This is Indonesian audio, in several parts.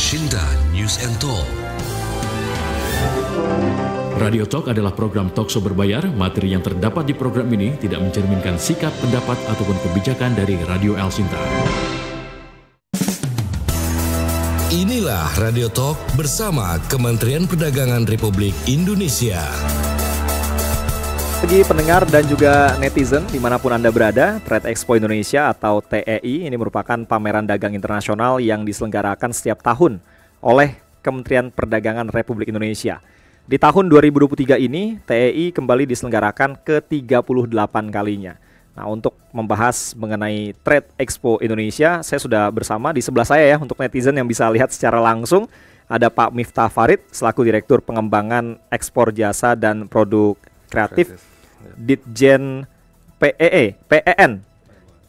Shinta News and Talk. Radio Talk adalah program talkshow berbayar. Materi yang terdapat di program ini tidak mencerminkan sikap, pendapat, ataupun kebijakan dari Radio El Shinta. Inilah Radio Talk bersama Kementerian Perdagangan Republik Indonesia. Bagi pendengar dan juga netizen dimanapun Anda berada, Trade Expo Indonesia atau TEI ini merupakan pameran dagang internasional yang diselenggarakan setiap tahun oleh Kementerian Perdagangan Republik Indonesia. Di tahun 2023 ini, TEI kembali diselenggarakan ke-38 kalinya. Nah, untuk membahas mengenai Trade Expo Indonesia, saya sudah bersama di sebelah saya ya, untuk netizen yang bisa lihat secara langsung, ada Pak Miftah Farid selaku Direktur Pengembangan Ekspor Jasa dan Produk Kreatif Ditjen PEN,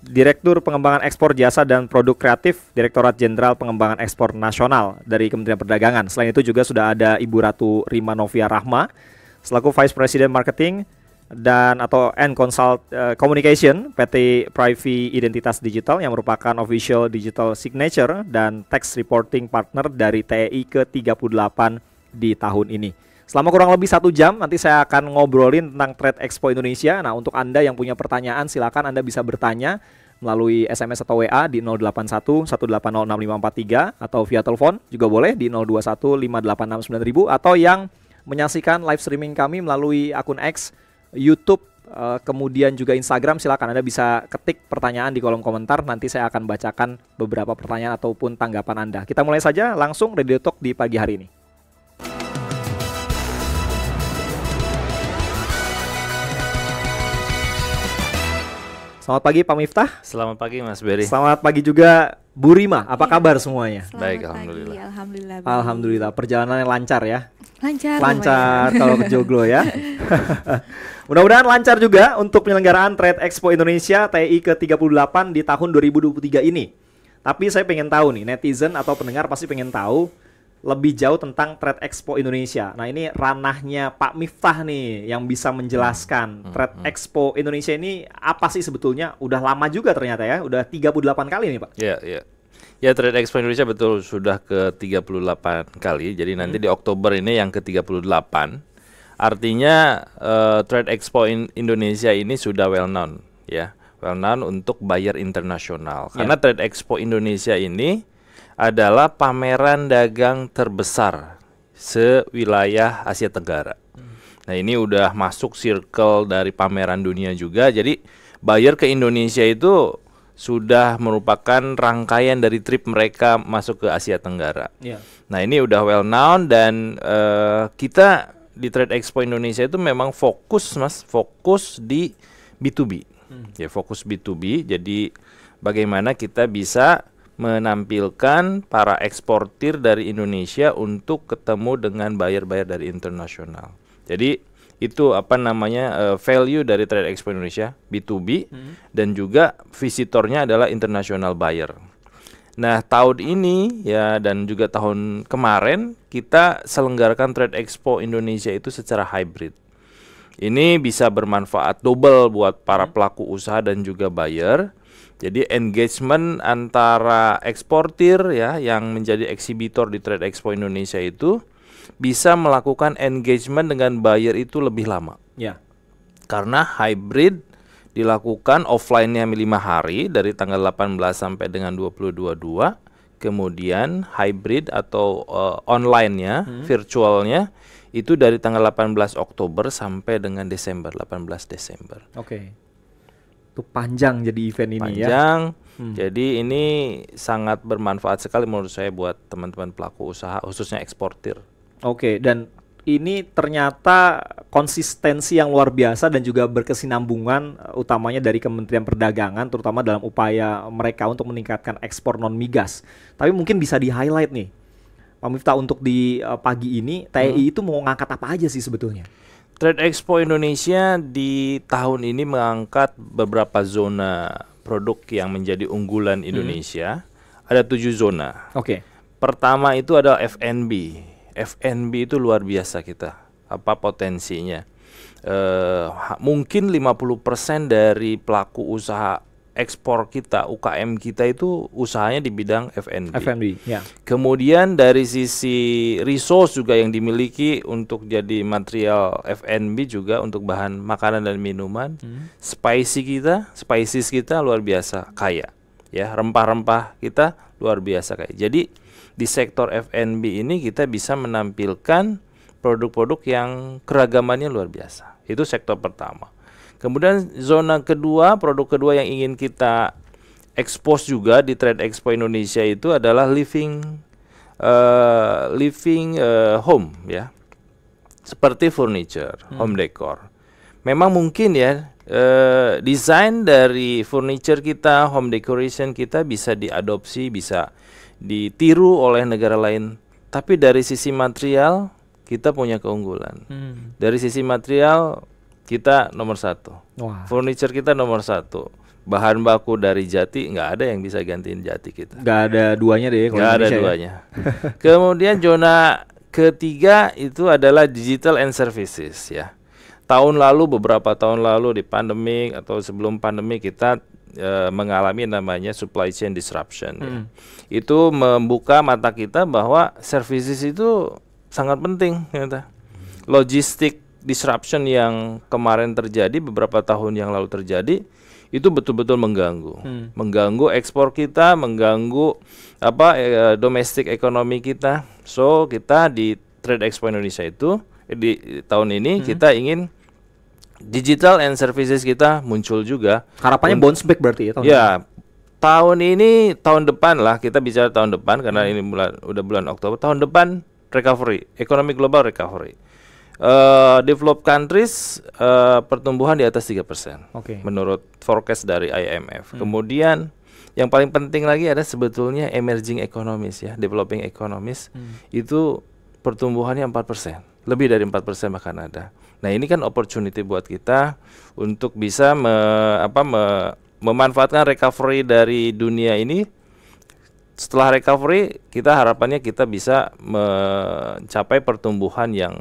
Direktur Pengembangan Ekspor Jasa dan Produk Kreatif, Direktorat Jenderal Pengembangan Ekspor Nasional dari Kementerian Perdagangan. Selain itu juga sudah ada Ibu Ratu Rima Novia Rahma selaku Vice President Marketing dan atau Consult Communication PT Privy Identitas Digital yang merupakan Official Digital Signature dan Tax Reporting Partner dari TEI ke-38 di tahun ini. Selama kurang lebih 1 jam nanti saya akan ngobrolin tentang Trade Expo Indonesia. Nah, untuk Anda yang punya pertanyaan silakan Anda bisa bertanya melalui SMS atau WA di 081 180 6543 atau via telepon juga boleh di 021 586 9000 atau yang menyaksikan live streaming kami melalui akun X, YouTube, kemudian juga Instagram, silakan Anda bisa ketik pertanyaan di kolom komentar. Nanti saya akan bacakan beberapa pertanyaan ataupun tanggapan Anda. Kita mulai saja langsung Radio Talk di pagi hari ini. Selamat pagi Pak Miftah. Selamat pagi Mas Beri. Selamat pagi juga Bu Rima. Apa kabar semuanya? Baik, alhamdulillah. Alhamdulillah. Alhamdulillah. Perjalanannya lancar ya? Lancar kalau ke Joglo ya. Mudah-mudahan lancar juga untuk penyelenggaraan Trade Expo Indonesia TEI ke-38 di tahun 2023 ini. Tapi saya pengen tahu nih, netizen atau pendengar pasti pengen tahu lebih jauh tentang Trade Expo Indonesia. Nah, ini ranahnya Pak Miftah nih yang bisa menjelaskan Trade Expo Indonesia ini apa sih sebetulnya? Udah lama juga ternyata ya, udah 38 kali nih Pak. Iya. Ya, Trade Expo Indonesia betul sudah ke-38 kali. Jadi nanti di Oktober ini yang ke-38. Artinya Trade Expo Indonesia ini sudah well known ya. Well known untuk buyer internasional. Karena Trade Expo Indonesia ini adalah pameran dagang terbesar sewilayah Asia Tenggara. Nah, ini udah masuk circle dari pameran dunia juga. Jadi buyer ke Indonesia itu sudah merupakan rangkaian dari trip mereka masuk ke Asia Tenggara. Nah, ini udah well known dan kita di Trade Expo Indonesia itu memang fokus di B2B. Ya, fokus B2B. Jadi bagaimana kita bisa menampilkan para eksportir dari Indonesia untuk ketemu dengan buyer-buyer dari internasional. Jadi itu value dari Trade Expo Indonesia B2B dan juga visitornya adalah international buyer. Nah, tahun ini ya dan juga tahun kemarin kita selenggarakan Trade Expo Indonesia itu secara hybrid. Ini bisa bermanfaat double buat para pelaku usaha dan juga buyer. Jadi engagement antara eksportir ya yang menjadi eksibitor di Trade Expo Indonesia itu bisa melakukan engagement dengan buyer itu lebih lama. Ya. Karena hybrid dilakukan offline-nya 5 hari dari tanggal 18 sampai dengan 22, kemudian hybrid atau online-nya, virtualnya itu dari tanggal 18 Oktober sampai dengan 18 Desember. Oke. Itu panjang jadi event ini panjang, ya. Jadi ini sangat bermanfaat sekali menurut saya buat teman-teman pelaku usaha khususnya eksportir. Oke, dan ini ternyata konsistensi yang luar biasa dan juga berkesinambungan utamanya dari Kementerian Perdagangan terutama dalam upaya mereka untuk meningkatkan ekspor non migas. Tapi mungkin bisa di-highlight nih Pak Miftah untuk di pagi ini TEI itu mau ngangkat apa aja sih sebetulnya? Trade Expo Indonesia di tahun ini mengangkat beberapa zona produk yang menjadi unggulan Indonesia. Ada 7 zona. Oke. Pertama itu ada F&B. F&B itu luar biasa kita. Apa potensinya? Mungkin 50% dari pelaku usaha ekspor kita, UKM kita itu usahanya di bidang F&B. ya. Kemudian dari sisi resource juga yang dimiliki untuk jadi material F&B juga untuk bahan makanan dan minuman. Spices kita luar biasa kaya. Ya, rempah-rempah kita luar biasa kaya. Jadi di sektor F&B ini kita bisa menampilkan produk-produk yang keragamannya luar biasa. Itu sektor pertama. Kemudian zona kedua, produk kedua yang ingin kita expose juga di Trade Expo Indonesia itu adalah living home, ya, seperti furniture, home decor. Memang mungkin ya desain dari furniture kita, home decoration kita bisa diadopsi, bisa ditiru oleh negara lain. Tapi dari sisi material kita punya keunggulan. Dari sisi material kita nomor 1. Wah. Furniture kita nomor 1. Bahan baku dari jati, nggak ada yang bisa gantiin jati kita. Nggak ada duanya deh kalau Nggak ada Indonesia duanya. Kemudian zona ketiga itu adalah digital and services, ya. Beberapa tahun lalu di pandemi atau sebelum pandemi kita mengalami namanya supply chain disruption. Ya. Itu membuka mata kita bahwa services itu sangat penting. Ternyata. Logistik disruption yang kemarin terjadi, beberapa tahun yang lalu terjadi, itu betul-betul mengganggu ekspor kita, mengganggu domestic ekonomi kita. So kita di Trade Expo Indonesia itu di tahun ini kita ingin digital and services kita muncul juga. Harapannya bounce back berarti ya tahun ini? Tahun ini, tahun depan lah, kita bicara tahun depan karena ini udah bulan Oktober. Tahun depan recovery, ekonomi global recovery. Developed countries pertumbuhan di atas 3%, menurut forecast dari IMF. Kemudian yang paling penting lagi ada sebetulnya emerging economies, ya, developing economies, itu pertumbuhannya 4%, lebih dari 4% bahkan ada. Nah ini kan opportunity buat kita untuk bisa memanfaatkan recovery dari dunia ini. Setelah recovery, kita harapannya kita bisa mencapai pertumbuhan yang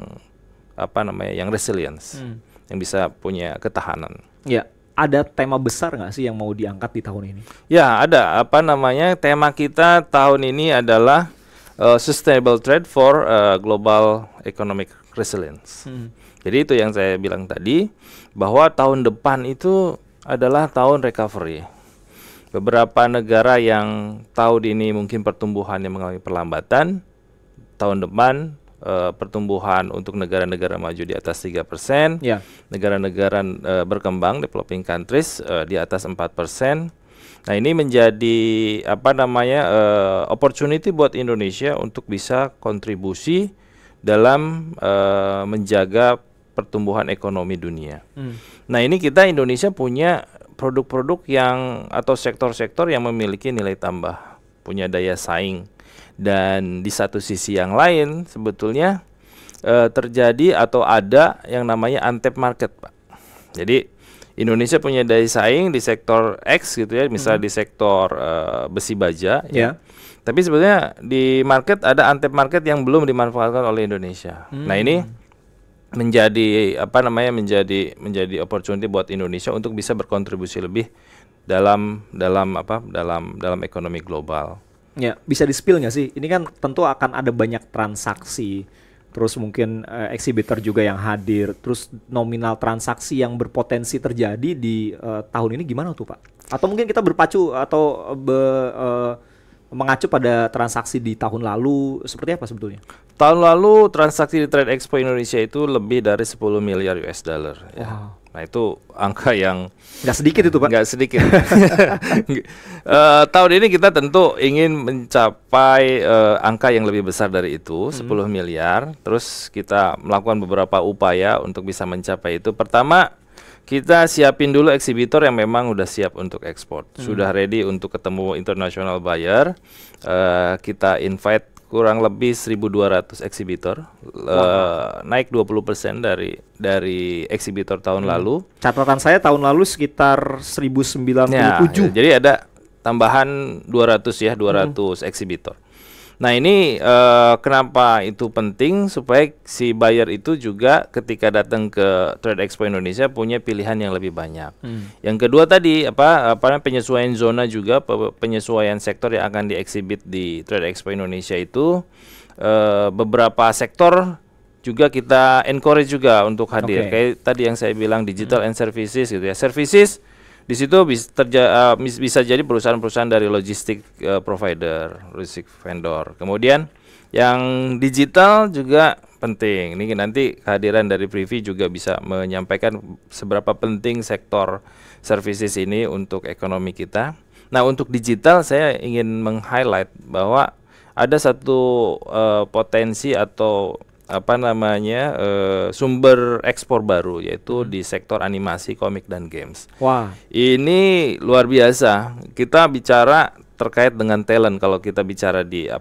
yang resilience, yang bisa punya ketahanan. Ya, ada tema besar nggak sih yang mau diangkat di tahun ini? Ya, ada. Tema kita tahun ini adalah sustainable trade for global economic resilience. Jadi itu yang saya bilang tadi, bahwa tahun depan itu adalah tahun recovery. Beberapa negara yang tahun ini mungkin pertumbuhannya mengalami perlambatan, tahun depan pertumbuhan untuk negara-negara maju di atas 3%, negara-negara berkembang developing countries di atas 4%. Nah ini menjadi opportunity buat Indonesia untuk bisa kontribusi dalam menjaga pertumbuhan ekonomi dunia. Nah ini Indonesia punya produk-produk atau sektor-sektor yang memiliki nilai tambah, punya daya saing. Dan di satu sisi yang lain sebetulnya terjadi atau ada yang namanya untapped market, Pak. Jadi Indonesia punya daya saing di sektor X gitu ya, misalnya di sektor besi baja, ya. Tapi sebetulnya di market ada untapped market yang belum dimanfaatkan oleh Indonesia. Nah ini menjadi menjadi opportunity buat Indonesia untuk bisa berkontribusi lebih dalam ekonomi global. Ya, bisa di-spill nggak sih? Ini kan tentu akan ada banyak transaksi, terus mungkin exhibitor juga yang hadir, terus nominal transaksi yang berpotensi terjadi di tahun ini gimana tuh Pak? Atau mungkin kita berpacu atau mengacu pada transaksi di tahun lalu, seperti apa sebetulnya? Tahun lalu transaksi di Trade Expo Indonesia itu lebih dari 10 miliar US dollar. Ya. Wow. Nah itu angka yang nggak sedikit itu Pak. Nggak sedikit. Tahun ini kita tentu ingin mencapai angka yang lebih besar dari itu, 10 miliar. Terus kita melakukan beberapa upaya untuk bisa mencapai itu. Pertama, kita siapin dulu eksibitor yang memang udah siap untuk ekspor, sudah ready untuk ketemu international buyer. Kita invite kurang lebih 1.200 eksibitor, naik 20% dari eksibitor tahun lalu. Catatan saya tahun lalu sekitar 1.097. Ya, jadi ada tambahan 200 eksibitor. Nah ini kenapa itu penting, supaya si buyer itu juga ketika datang ke Trade Expo Indonesia punya pilihan yang lebih banyak. Yang kedua tadi apa penyesuaian zona juga, penyesuaian sektor yang akan diexhibit di Trade Expo Indonesia itu, beberapa sektor juga kita encourage juga untuk hadir. Kayak tadi yang saya bilang digital and services gitu ya. Services di situ bisa jadi perusahaan-perusahaan dari logistik provider, logistik vendor. Kemudian yang digital juga penting. Ini nanti kehadiran dari Privy juga bisa menyampaikan seberapa penting sektor services ini untuk ekonomi kita. Nah, untuk digital saya ingin meng-highlight bahwa ada satu potensi atau sumber ekspor baru, yaitu di sektor animasi, komik dan games. Wah. Ini luar biasa. Kita bicara terkait dengan talent. Kalau kita bicara di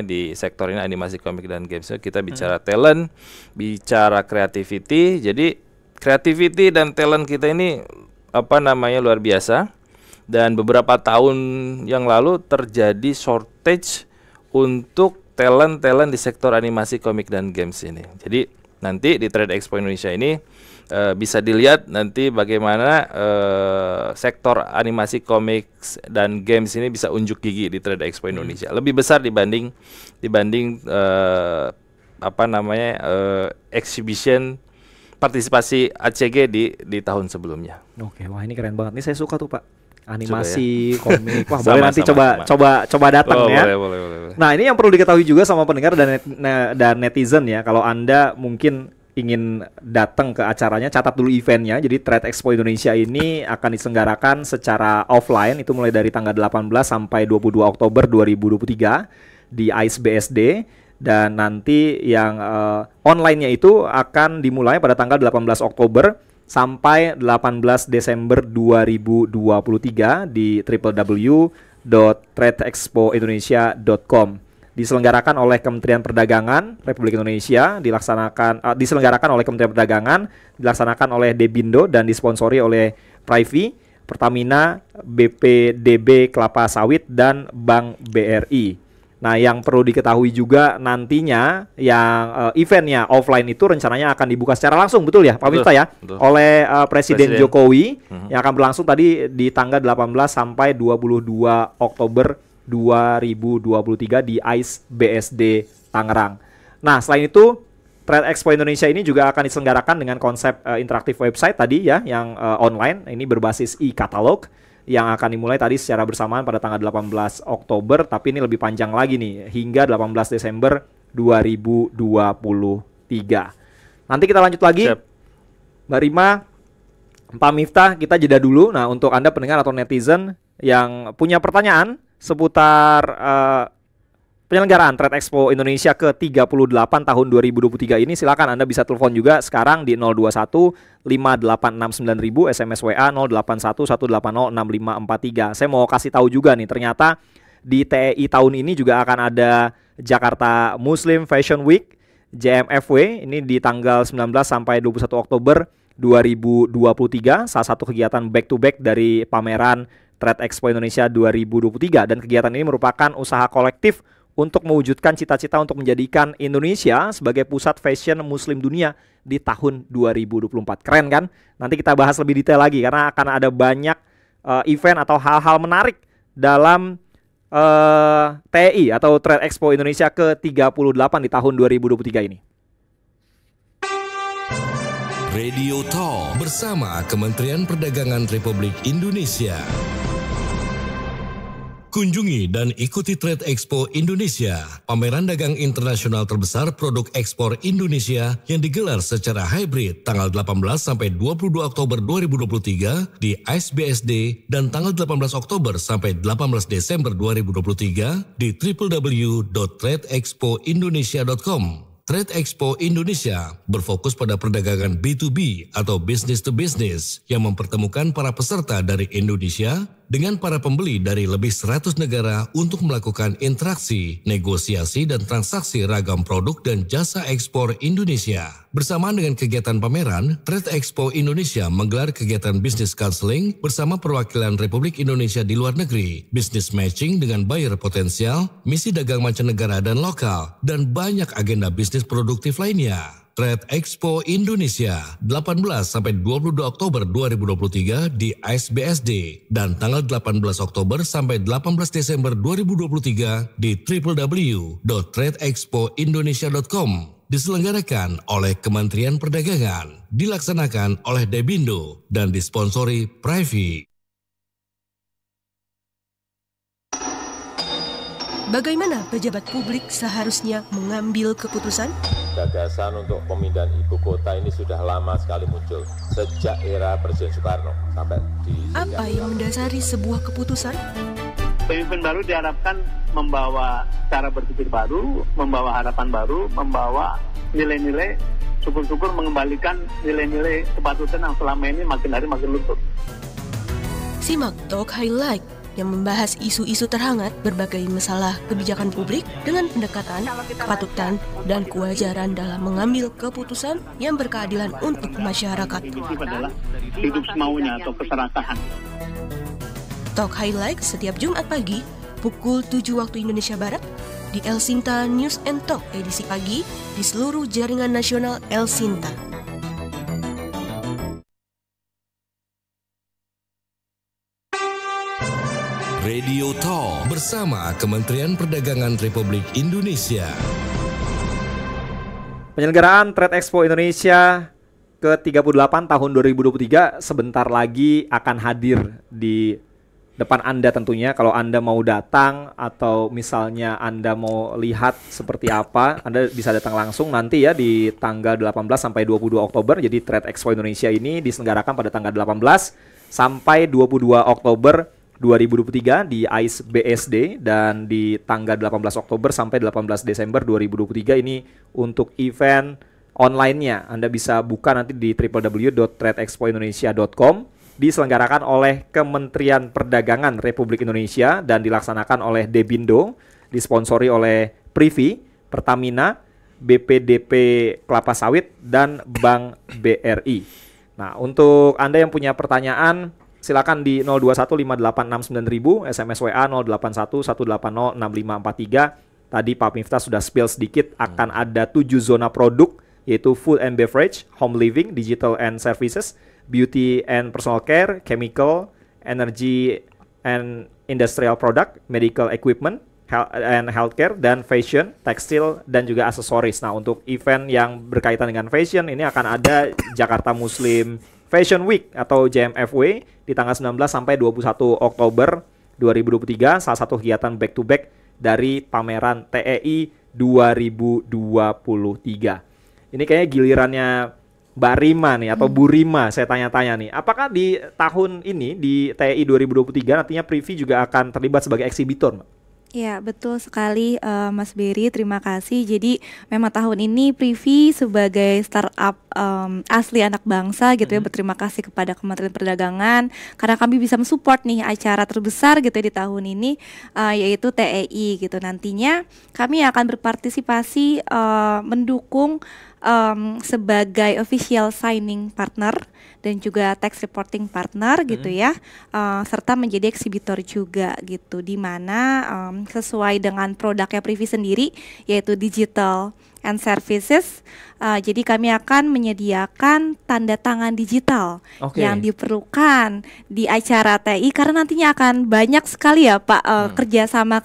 di sektor ini animasi, komik dan games, kita bicara talent, bicara creativity. Jadi creativity dan talent kita ini luar biasa. Dan beberapa tahun yang lalu terjadi shortage untuk talent di sektor animasi, komik dan games ini. Jadi nanti di Trade Expo Indonesia ini bisa dilihat nanti bagaimana sektor animasi, komik dan games ini bisa unjuk gigi di Trade Expo Indonesia. Lebih besar dibanding exhibition partisipasi ACG di tahun sebelumnya. Oke, wah ini keren banget. Ini saya suka tuh Pak. Animasi, komik. Wah, boleh nanti coba datang ya. Boleh. Nah, ini yang perlu diketahui juga sama pendengar dan netizen ya. Kalau Anda mungkin ingin datang ke acaranya, catat dulu eventnya. Jadi Trade Expo Indonesia ini akan diselenggarakan secara offline, itu mulai dari tanggal 18 sampai 22 Oktober 2023 di ICE BSD. Dan nanti yang online-nya itu akan dimulai pada tanggal 18 Oktober sampai 18 Desember 2023 di www.tradeexpoindonesia.com. Diselenggarakan oleh Kementerian Perdagangan Republik Indonesia, diselenggarakan oleh Kementerian Perdagangan, dilaksanakan oleh Debindo dan disponsori oleh Privy, Pertamina, BPDB Kelapa Sawit dan Bank BRI. Nah, yang perlu diketahui juga nantinya yang eventnya offline itu rencananya akan dibuka secara langsung, betul ya Pak Miftah ya? Betul. Oleh Presiden Jokowi yang akan berlangsung tadi di tanggal 18 sampai 22 Oktober 2023 di ICE BSD Tangerang. Nah, selain itu Trade Expo Indonesia ini juga akan diselenggarakan dengan konsep interaktif website tadi ya, yang online, ini berbasis e-katalog, yang akan dimulai tadi secara bersamaan pada tanggal 18 Oktober, tapi ini lebih panjang lagi nih, hingga 18 Desember 2023. Nanti kita lanjut lagi. Siap. Mbak Rima, Pak Miftah, kita jeda dulu. Nah, untuk Anda pendengar atau netizen yang punya pertanyaan seputar penyelenggaraan Trade Expo Indonesia ke-38 tahun 2023 ini, silakan Anda bisa telepon juga sekarang di 021 5869000, SMS WA 081 180 6543. Saya mau kasih tahu juga nih, ternyata di TEI tahun ini juga akan ada Jakarta Muslim Fashion Week JMFW, ini di tanggal 19 sampai 21 Oktober 2023, salah satu kegiatan back to back dari pameran Trade Expo Indonesia 2023, dan kegiatan ini merupakan usaha kolektif untuk mewujudkan cita-cita untuk menjadikan Indonesia sebagai pusat fashion muslim dunia di tahun 2024. Keren kan? Nanti kita bahas lebih detail lagi karena akan ada banyak event atau hal-hal menarik dalam TEI atau Trade Expo Indonesia ke-38 di tahun 2023 ini. Radio Talk bersama Kementerian Perdagangan Republik Indonesia. Kunjungi dan ikuti Trade Expo Indonesia, pameran dagang internasional terbesar produk ekspor Indonesia yang digelar secara hybrid tanggal 18 sampai 22 Oktober 2023 di ICE BSD dan tanggal 18 Oktober sampai 18 Desember 2023 di www.tradeexpoindonesia.com. Trade Expo Indonesia berfokus pada perdagangan B2B atau business to business yang mempertemukan para peserta dari Indonesia dengan para pembeli dari lebih 100 negara untuk melakukan interaksi, negosiasi, dan transaksi ragam produk dan jasa ekspor Indonesia. Bersamaan dengan kegiatan pameran, Trade Expo Indonesia menggelar kegiatan business counseling bersama perwakilan Republik Indonesia di luar negeri, business matching dengan buyer potensial, misi dagang mancanegara dan lokal, dan banyak agenda bisnis produktif lainnya. Trade Expo Indonesia 18-22 Oktober 2023 di ISBSD dan tanggal 18 Oktober sampai 18 Desember 2023 di www.tradeexpoindonesia.com. Diselenggarakan oleh Kementerian Perdagangan, dilaksanakan oleh Debindo dan disponsori Privy. Bagaimana pejabat publik seharusnya mengambil keputusan? Gagasan untuk pemindahan ibu kota ini sudah lama sekali muncul, sejak era Presiden Soekarno sampai di... Apa yang mendasari sebuah keputusan? Pemimpin baru diharapkan membawa cara berpikir baru, membawa harapan baru, membawa nilai-nilai, syukur-syukur mengembalikan nilai-nilai kepatutan yang selama ini makin hari makin luntur. Simak Talk Highlight yang membahas isu-isu terhangat berbagai masalah kebijakan publik dengan pendekatan, kepatutan, dan kewajaran dalam mengambil keputusan yang berkeadilan untuk masyarakat. Itu adalah hidup semaunya atau keserakahan. Talk Highlight setiap Jumat pagi pukul 7 waktu Indonesia Barat di El Sinta News and Talk edisi pagi di seluruh jaringan nasional El Sinta. Radio Talk bersama Kementerian Perdagangan Republik Indonesia. Penyelenggaraan Trade Expo Indonesia ke-38 tahun 2023 sebentar lagi akan hadir di depan Anda tentunya. Kalau Anda mau datang atau misalnya Anda mau lihat seperti apa, Anda bisa datang langsung nanti ya di tanggal 18 sampai 22 Oktober. Jadi Trade Expo Indonesia ini diselenggarakan pada tanggal 18 sampai 22 Oktober 2023 di AIS BSD dan di tanggal 18 Oktober sampai 18 Desember 2023 ini untuk event online-nya. Anda bisa buka nanti di www.tradeexpoindonesia.com. Diselenggarakan oleh Kementerian Perdagangan Republik Indonesia dan dilaksanakan oleh Debindo, disponsori oleh Privy, Pertamina, BPDP Kelapa Sawit, dan Bank BRI. Nah, untuk Anda yang punya pertanyaan, silakan di 0215869000, SMS WA 0811806543. Tadi Pak Miftah sudah spill sedikit, akan ada 7 zona produk, yaitu food and beverage, home living, digital and services, beauty and personal care, chemical, energy and industrial product, medical equipment, and healthcare, dan fashion, tekstil, dan juga aksesoris. Nah, untuk event yang berkaitan dengan fashion, ini akan ada Jakarta Muslim Fashion Week atau JMFW di tanggal 19 sampai 21 Oktober 2023, salah satu kegiatan back to back dari pameran TEI 2023. Ini kayaknya gilirannya Mbak Rima nih atau Bu Rima, saya tanya-tanya nih. Apakah di tahun ini di TEI 2023 nantinya Privy juga akan terlibat sebagai eksibitor, Mbak? Ya, betul sekali Mas Beri, terima kasih. Jadi memang tahun ini Privy sebagai startup asli anak bangsa gitu ya, berterima kasih kepada Kementerian Perdagangan karena kami bisa mensupport nih acara terbesar gitu ya di tahun ini, yaitu TEI gitu. Nantinya kami akan berpartisipasi mendukung sebagai official signing partner dan juga tax reporting partner gitu ya, serta menjadi eksibitor juga gitu, di mana sesuai dengan produknya Privy sendiri yaitu digital and services. Jadi kami akan menyediakan tanda tangan digital yang diperlukan di acara TI karena nantinya akan banyak sekali ya Pak kerjasama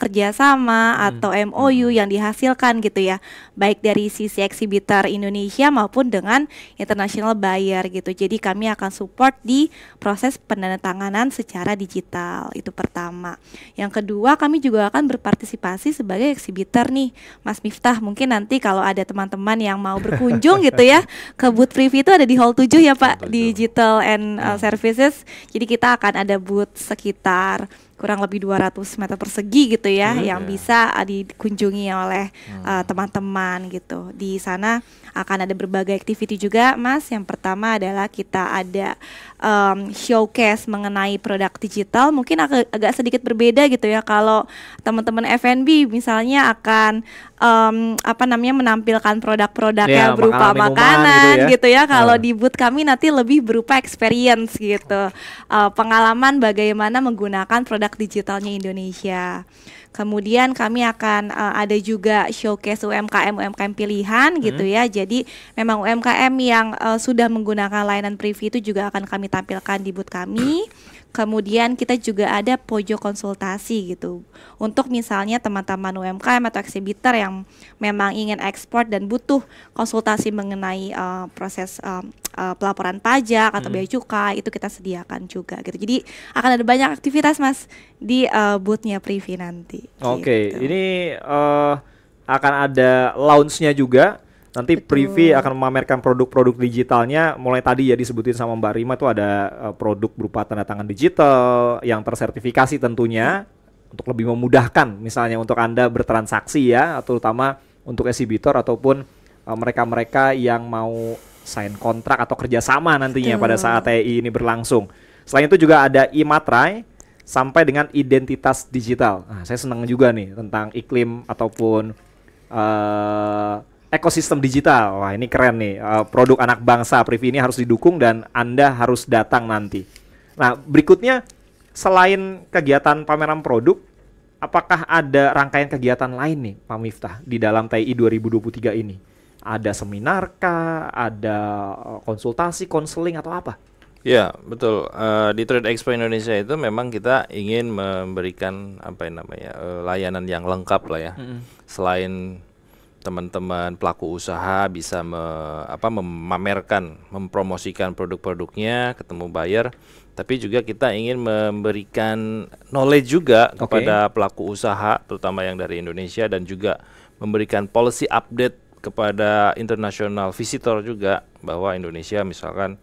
atau MOU yang dihasilkan gitu ya, baik dari sisi eksibitor Indonesia maupun dengan international buyer gitu. Jadi kami akan support di proses penandatanganan secara digital, itu pertama. Yang kedua, kami juga akan berpartisipasi sebagai eksibitor nih Mas Miftah. Mungkin nanti kalau ada teman-teman yang mau berkunjung gitu ya ke booth Privy itu ada di hall 7 ya Pak, Digital and Services. Jadi kita akan ada booth sekitar kurang lebih 200 meter persegi gitu ya, yang bisa dikunjungi oleh teman-teman gitu. Di sana akan ada berbagai activity juga, Mas. Yang pertama adalah kita ada showcase mengenai produk digital. Mungkin agak sedikit berbeda gitu ya. Kalau teman-teman F&B misalnya akan menampilkan produk-produknya berupa makanan gitu ya. Kalau di booth kami nanti lebih berupa experience gitu, pengalaman bagaimana menggunakan produk digitalnya Indonesia. Kemudian kami akan ada juga showcase UMKM pilihan gitu ya. Jadi memang UMKM yang sudah menggunakan layanan Privy itu juga akan kami tampilkan di booth kami. Kemudian kita juga ada pojok konsultasi gitu, untuk misalnya teman-teman UMKM atau eksibitor yang memang ingin ekspor dan butuh konsultasi mengenai proses pelaporan pajak atau bea cukai, itu kita sediakan juga gitu. Jadi akan ada banyak aktivitas, Mas, di booth-nya Privy nanti. Oke, gitu. ini akan ada launch-nya juga. Nanti Privy akan memamerkan produk-produk digitalnya. Mulai tadi ya disebutin sama Mbak Rima tuh ada produk berupa tanda tangan digital yang tersertifikasi tentunya, untuk lebih memudahkan misalnya untuk Anda bertransaksi ya, terutama untuk eksibitor ataupun mereka-mereka yang mau sign kontrak atau kerjasama nantinya pada saat TEI ini berlangsung. Selain itu juga ada e-materai sampai dengan identitas digital. Nah, saya senang juga nih tentang iklim ataupun ekosistem digital. Wah, ini keren nih. Produk anak bangsa Privy ini harus didukung dan Anda harus datang nanti. Nah, berikutnya selain kegiatan pameran produk, apakah ada rangkaian kegiatan lain nih, Pak Miftah, di dalam TEI 2023 ini? Ada seminar kah? Ada konsultasi, konseling atau apa? Ya, betul. Di Trade Expo Indonesia itu memang kita ingin memberikan layanan yang lengkap lah ya. Selain teman-teman pelaku usaha bisa memamerkan, mempromosikan produk-produknya, ketemu buyer, tapi juga kita ingin memberikan knowledge juga kepada pelaku usaha, terutama yang dari Indonesia, dan juga memberikan policy update kepada international visitor juga, bahwa Indonesia misalkan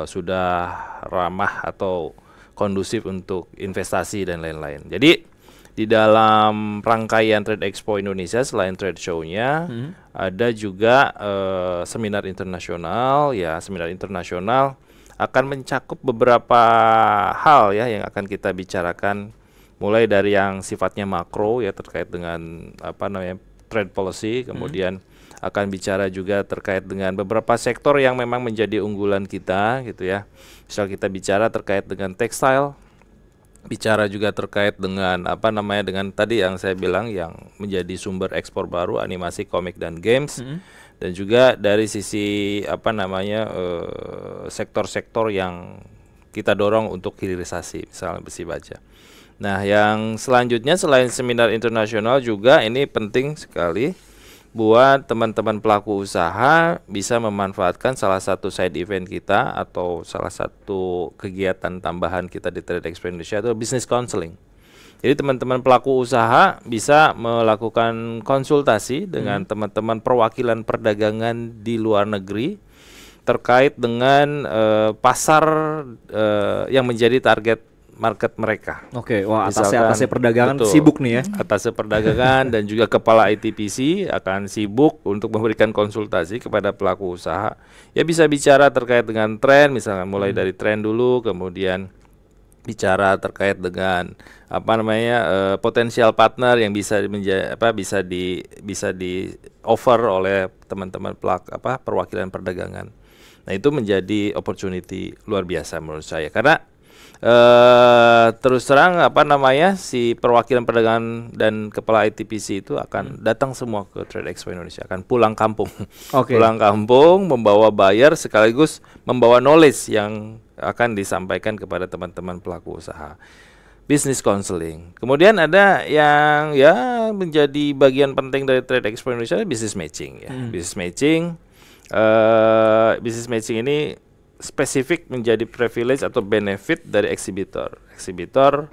sudah ramah atau kondusif untuk investasi dan lain-lain. Jadi di dalam rangkaian Trade Expo Indonesia, selain trade show-nya, ada juga seminar internasional. Ya, seminar internasional akan mencakup beberapa hal ya yang akan kita bicarakan, mulai dari yang sifatnya makro ya terkait dengan trade policy, kemudian akan bicara juga terkait dengan beberapa sektor yang memang menjadi unggulan kita gitu ya. Misal kita bicara terkait dengan tekstil, bicara juga terkait dengan dengan tadi yang saya bilang yang menjadi sumber ekspor baru, animasi, komik dan games, dan juga dari sisi sektor-sektor yang kita dorong untuk hilirisasi, misalnya besi baja. Nah, yang selanjutnya selain seminar internasional juga ini penting sekali buat teman-teman pelaku usaha bisa memanfaatkan salah satu side event kita atau salah satu kegiatan tambahan kita di Trade Expo Indonesia, itu business counseling. Jadi teman-teman pelaku usaha bisa melakukan konsultasi dengan teman-teman perwakilan perdagangan di luar negeri terkait dengan pasar yang menjadi target market mereka. Oke, wah, atasnya perdagangan sibuk nih ya. Atasnya perdagangan dan juga kepala ITPC akan sibuk untuk memberikan konsultasi kepada pelaku usaha. Ya, bisa bicara terkait dengan tren, misalnya mulai dari tren dulu, kemudian bicara terkait dengan potensial partner yang bisa bisa di offer oleh teman-teman perwakilan perdagangan. Nah, itu menjadi opportunity luar biasa menurut saya, karena terus terang si perwakilan perdagangan dan kepala ITPC itu akan datang semua ke Trade Expo Indonesia, akan pulang kampung. Pulang kampung membawa buyer sekaligus membawa knowledge yang akan disampaikan kepada teman-teman pelaku usaha. Business counseling. Kemudian ada yang menjadi bagian penting dari Trade Expo Indonesia, business matching ya. Business matching. Business matching ini spesifik menjadi privilege atau benefit dari eksibitor. Eksibitor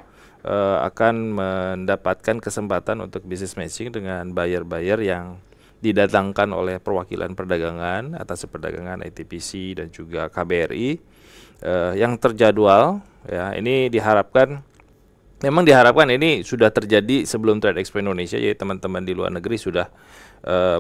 akan mendapatkan kesempatan untuk business matching dengan buyer-buyer yang didatangkan oleh perwakilan perdagangan, atas perdagangan ITPC dan juga KBRI yang terjadwal. Ya, ini diharapkan memang diharapkan ini sudah terjadi sebelum Trade Expo Indonesia, jadi teman-teman di luar negeri sudah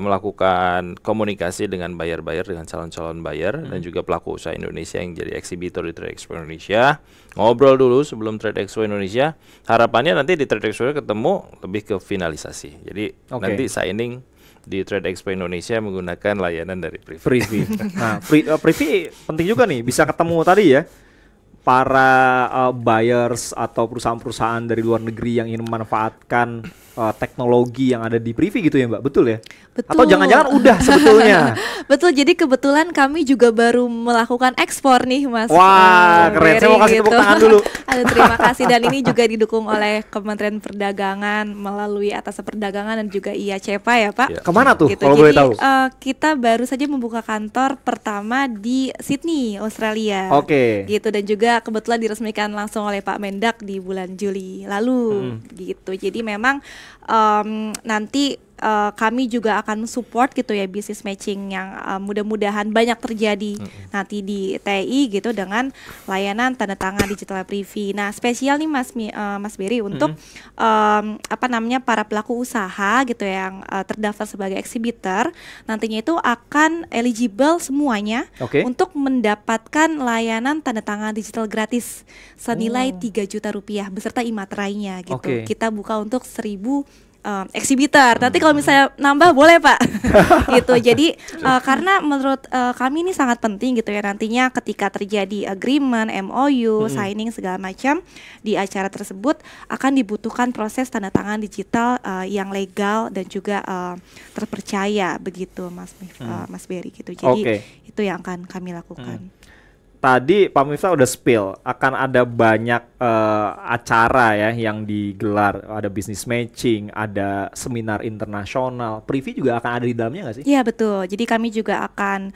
melakukan komunikasi dengan buyer-buyer, dengan calon-calon buyer dan juga pelaku usaha Indonesia yang jadi eksibitor di Trade Expo Indonesia. Ngobrol dulu sebelum Trade Expo Indonesia. Harapannya nanti di Trade Expo ketemu lebih ke finalisasi. Jadi nanti signing di Trade Expo Indonesia menggunakan layanan dari Privy. Nah, Privy penting juga nih, bisa ketemu tadi ya para buyers atau perusahaan-perusahaan dari luar negeri yang ingin memanfaatkan teknologi yang ada di Privy gitu ya Mbak, betul ya? Betul. Atau jangan-jangan udah sebetulnya? Betul, jadi kebetulan kami juga baru melakukan ekspor nih Mas. Wah, keren, saya mau kasih tepuk tangan dulu. Aduh, terima kasih, dan ini juga didukung oleh Kementerian Perdagangan melalui Atas Perdagangan dan juga IACPA ya Pak. Ya. Kemana tuh Gitu. kalau Jadi boleh tahu? kita baru saja membuka kantor pertama di Sydney, Australia. Oke. Gitu, dan juga kebetulan diresmikan langsung oleh Pak Mendak di bulan Juli lalu. Gitu. Jadi memang nanti kami juga akan support gitu ya business matching yang mudah-mudahan banyak terjadi nanti di TI gitu dengan layanan tanda tangan digital Privy. Nah, spesial nih Mas Berry untuk para pelaku usaha gitu yang terdaftar sebagai exhibitor, nantinya itu akan eligible semuanya untuk mendapatkan layanan tanda tangan digital gratis senilai 3 juta rupiah beserta e-materainya gitu. Kita buka untuk 1000 eksibitor. Nanti kalau misalnya nambah boleh Pak. Gitu. Jadi karena menurut kami ini sangat penting gitu ya, nantinya ketika terjadi agreement, MOU, signing segala macam di acara tersebut akan dibutuhkan proses tanda tangan digital yang legal dan juga terpercaya begitu Mas Berry gitu. Jadi itu yang akan kami lakukan. Tadi Pak Miftah udah spill akan ada banyak acara ya yang digelar, ada business matching, ada seminar internasional. Privy juga akan ada di dalamnya nggak sih? Iya betul. Jadi kami juga akan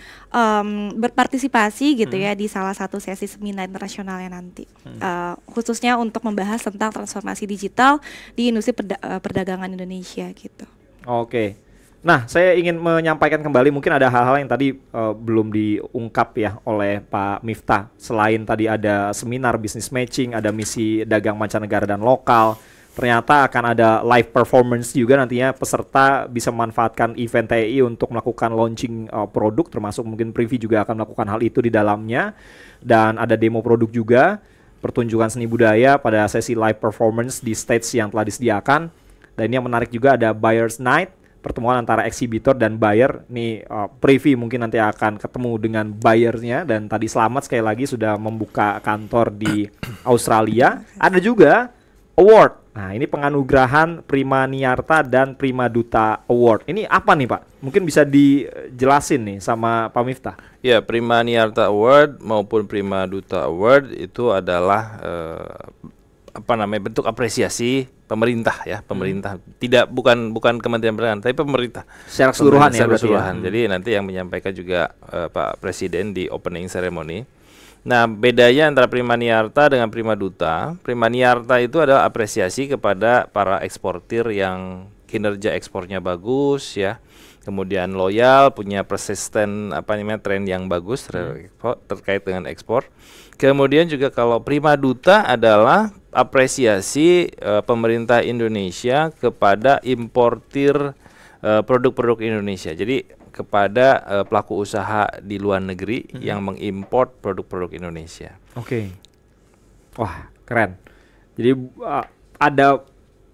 berpartisipasi gitu ya di salah satu sesi seminar internasionalnya nanti, khususnya untuk membahas tentang transformasi digital di industri perdagangan Indonesia gitu. Nah, saya ingin menyampaikan kembali, mungkin ada hal-hal yang tadi belum diungkap ya oleh Pak Miftah. Selain tadi ada seminar business matching, ada misi dagang mancanegara dan lokal, ternyata akan ada live performance juga nantinya. Peserta bisa memanfaatkan event TI untuk melakukan launching produk, termasuk mungkin Privy juga akan melakukan hal itu di dalamnya. Dan ada demo produk juga, pertunjukan seni budaya pada sesi live performance di stage yang telah disediakan. Dan ini yang menarik juga, ada Buyers Night, pertemuan antara eksibitor dan buyer. Nih Privy mungkin nanti akan ketemu dengan buyernya. Dan tadi Selamat sekali lagi sudah membuka kantor di Australia. Ada juga award. Nah, ini penganugerahan Prima Niarta dan Prima Duta Award. Ini apa nih Pak? Mungkin bisa dijelasin nih sama Pak Miftah. Ya, Prima Niarta Award maupun Prima Duta Award itu adalah bentuk apresiasi pemerintah ya, pemerintah. Bukan Kementerian Perdagangan, tapi pemerintah. Secara keseluruhan ya berarti ya. Jadi nanti yang menyampaikan juga Pak Presiden di opening ceremony. Nah, bedanya antara Prima Niarta dengan Prima Duta. Prima Niarta itu adalah apresiasi kepada para eksportir yang kinerja ekspornya bagus ya. Kemudian loyal, punya persisten tren yang bagus terkait dengan ekspor. Kemudian juga kalau Prima Duta adalah apresiasi pemerintah Indonesia kepada importir produk-produk Indonesia. Jadi kepada pelaku usaha di luar negeri yang mengimport produk-produk Indonesia. Wah, keren. Jadi ada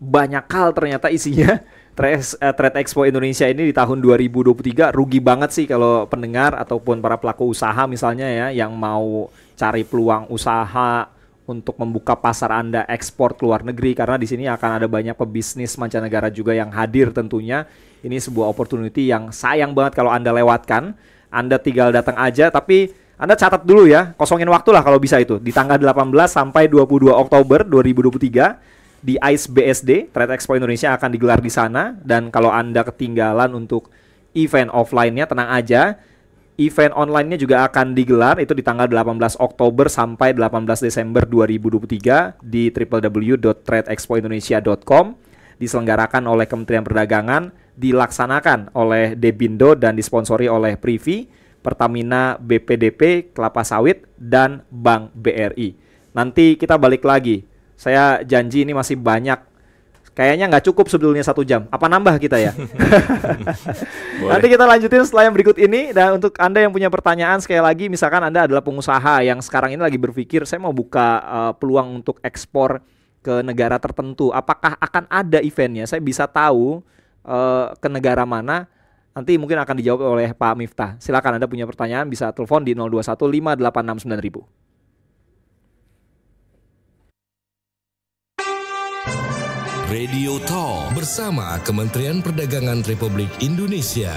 banyak hal ternyata isinya. Trade Expo Indonesia ini di tahun 2023 rugi banget sih kalau pendengar ataupun para pelaku usaha misalnya ya yang mau cari peluang usaha untuk membuka pasar Anda ekspor ke luar negeri, karena di sini akan ada banyak pebisnis mancanegara juga yang hadir tentunya. Ini sebuah opportunity yang sayang banget kalau Anda lewatkan. Anda tinggal datang aja, tapi Anda catat dulu ya, kosongin waktu lah kalau bisa itu. Di tanggal 18 sampai 22 Oktober 2023 di ICE BSD, Trade Expo Indonesia akan digelar di sana. Dan kalau Anda ketinggalan untuk event offline-nya, tenang aja. Event online-nya juga akan digelar itu di tanggal 18 Oktober sampai 18 Desember 2023 di www.tradeexpoindonesia.com. Diselenggarakan oleh Kementerian Perdagangan, dilaksanakan oleh Debindo dan disponsori oleh Privy, Pertamina, BPDP, Kelapa Sawit, dan Bank BRI. Nanti kita balik lagi Saya janji ini masih banyak. Kayaknya nggak cukup sebetulnya 1 jam. Apa nambah kita ya? Nanti kita lanjutin setelah yang berikut ini. Dan untuk Anda yang punya pertanyaan, sekali lagi, misalkan Anda adalah pengusaha yang sekarang ini lagi berpikir, saya mau buka peluang untuk ekspor ke negara tertentu. Apakah akan ada eventnya? Saya bisa tahu ke negara mana. Nanti mungkin akan dijawab oleh Pak Miftah. Silakan Anda punya pertanyaan, bisa telepon di 0215869000. Radio Talk bersama Kementerian Perdagangan Republik Indonesia.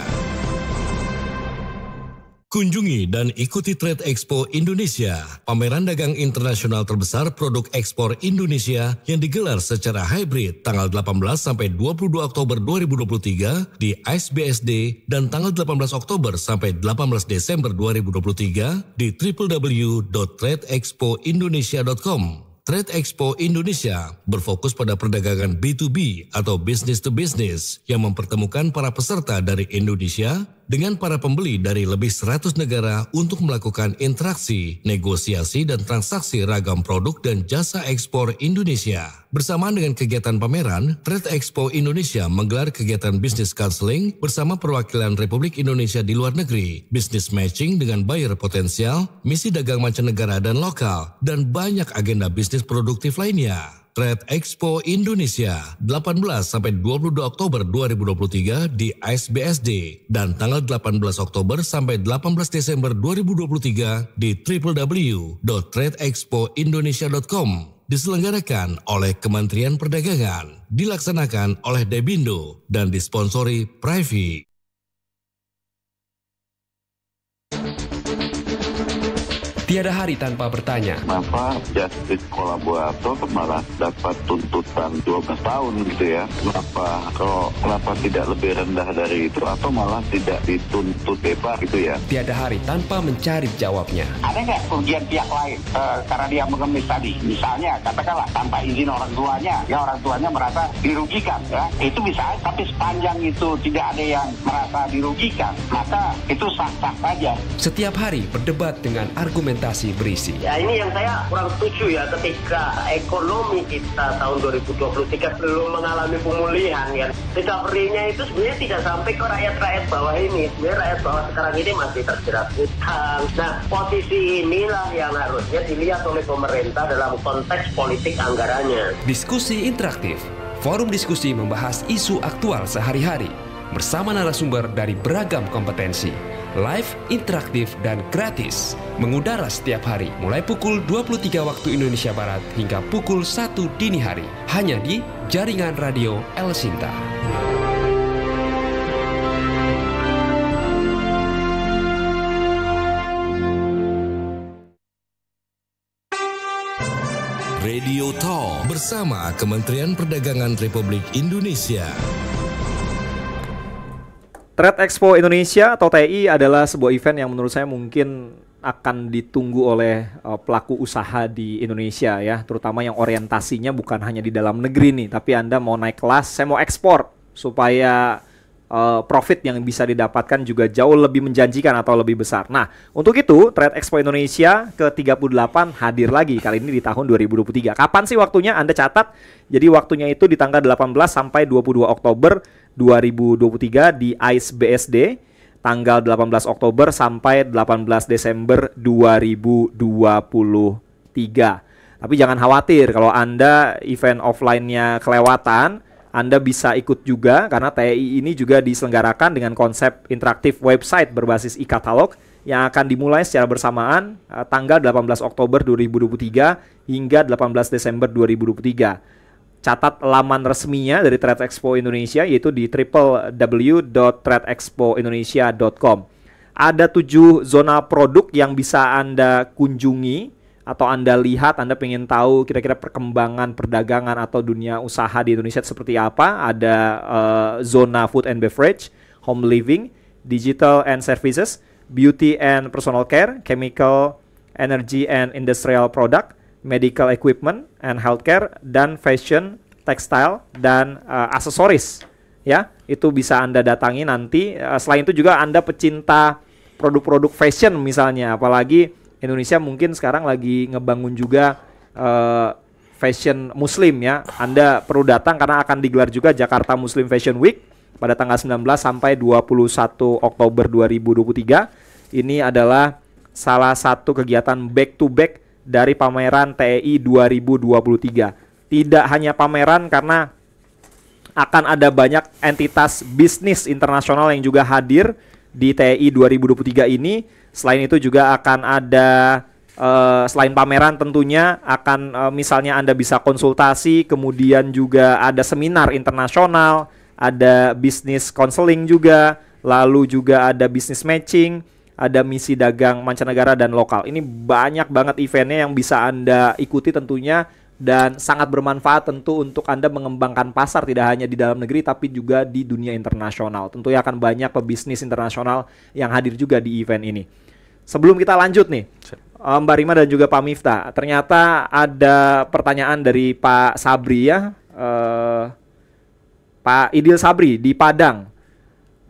Kunjungi dan ikuti Trade Expo Indonesia, pameran dagang internasional terbesar produk ekspor Indonesia yang digelar secara hybrid tanggal 18 sampai 22 Oktober 2023 di ISBSD dan tanggal 18 Oktober sampai 18 Desember 2023 di www.tradeexpoindonesia.com. Trade Expo Indonesia berfokus pada perdagangan B2B atau business to business yang mempertemukan para peserta dari Indonesia dengan para pembeli dari lebih 100 negara untuk melakukan interaksi, negosiasi, dan transaksi ragam produk dan jasa ekspor Indonesia. Bersamaan dengan kegiatan pameran, Trade Expo Indonesia menggelar kegiatan business counseling bersama perwakilan Republik Indonesia di luar negeri, business matching dengan buyer potensial, misi dagang mancanegara dan lokal, dan banyak agenda bisnis produktif lainnya. Trade Expo Indonesia 18-22 Oktober 2023 di ISBSD dan tanggal 18 Oktober sampai 18 Desember 2023 di www.tradeexpoindonesia.com. Diselenggarakan oleh Kementerian Perdagangan, dilaksanakan oleh Debindo dan disponsori Privy. Tiada hari tanpa bertanya. Kenapa justice kolaborator malah dapat tuntutan 12 tahun gitu ya? Kenapa tidak lebih rendah dari itu atau malah tidak dituntut bebas gitu ya? Tiada hari tanpa mencari jawabnya. Ada nggak kerugian pihak lain karena dia mengemis tadi? Misalnya katakanlah tanpa izin orang tuanya, ya orang tuanya merasa dirugikan ya. Itu bisa, tapi sepanjang itu tidak ada yang merasa dirugikan, maka itu sah-sah saja. Setiap hari berdebat dengan argumentasi berisi. Ya ini yang saya kurang setuju ya, ketika ekonomi kita tahun 2023 belum mengalami pemulihan ya. Recovery-nya itu sebenarnya tidak sampai ke rakyat-rakyat bawah ini. Sebenarnya rakyat bawah sekarang ini masih terjerat hutang. Nah, posisi inilah yang harusnya dilihat oleh pemerintah dalam konteks politik anggarannya. Diskusi interaktif. Forum diskusi membahas isu aktual sehari-hari bersama narasumber dari beragam kompetensi. Live, interaktif, dan gratis. Mengudara setiap hari mulai pukul 23 waktu Indonesia Barat hingga pukul 1 dini hari. Hanya di Jaringan Radio El Sinta. Radio Talk bersama Kementerian Perdagangan Republik Indonesia. Trade Expo Indonesia atau TI adalah sebuah event yang menurut saya mungkin akan ditunggu oleh pelaku usaha di Indonesia ya, terutama yang orientasinya bukan hanya di dalam negeri nih, tapi Anda mau naik kelas, saya mau ekspor supaya profit yang bisa didapatkan juga jauh lebih menjanjikan atau lebih besar. Nah, untuk itu Trade Expo Indonesia ke-38 hadir lagi kali ini di tahun 2023. Kapan sih waktunya? Anda catat. Jadi waktunya itu di tanggal 18 sampai 22 Oktober 2023 di ISBSD, tanggal 18 Oktober sampai 18 Desember 2023. Tapi jangan khawatir kalau Anda event offline-nya kelewatan, Anda bisa ikut juga karena TI ini juga diselenggarakan dengan konsep interaktif website berbasis e-katalog yang akan dimulai secara bersamaan tanggal 18 Oktober 2023 hingga 18 Desember 2023. Catat laman resminya dari Trade Expo Indonesia yaitu di www.tradeexpoindonesia.com. Ada 7 zona produk yang bisa Anda kunjungi atau Anda lihat, Anda pengen tahu kira-kira perkembangan perdagangan atau dunia usaha di Indonesia seperti apa. Ada zona food and beverage, home living, digital and services, beauty and personal care, chemical, energy and industrial product, medical equipment and healthcare, dan fashion, textile, dan aksesoris. Ya, itu bisa Anda datangi nanti. Selain itu juga Anda pecinta produk-produk fashion misalnya, apalagi Indonesia mungkin sekarang lagi ngebangun juga fashion Muslim ya. Anda perlu datang karena akan digelar juga Jakarta Muslim Fashion Week pada tanggal 19 sampai 21 Oktober 2023. Ini adalah salah satu kegiatan back to back dari pameran TEI 2023. Tidak hanya pameran karena akan ada banyak entitas bisnis internasional yang juga hadir di TEI 2023 ini. Selain itu juga akan ada selain pameran tentunya akan misalnya Anda bisa konsultasi, kemudian juga ada seminar internasional, ada bisnis counseling juga, lalu juga ada bisnis matching, ada misi dagang mancanegara dan lokal. Ini banyak banget eventnya yang bisa Anda ikuti tentunya, dan sangat bermanfaat tentu untuk Anda mengembangkan pasar tidak hanya di dalam negeri tapi juga di dunia internasional. Tentunya akan banyak pebisnis internasional yang hadir juga di event ini. Sebelum kita lanjut nih, Mbak Rima dan juga Pak Miftah, ternyata ada pertanyaan dari Pak Sabri ya, Pak Idil Sabri di Padang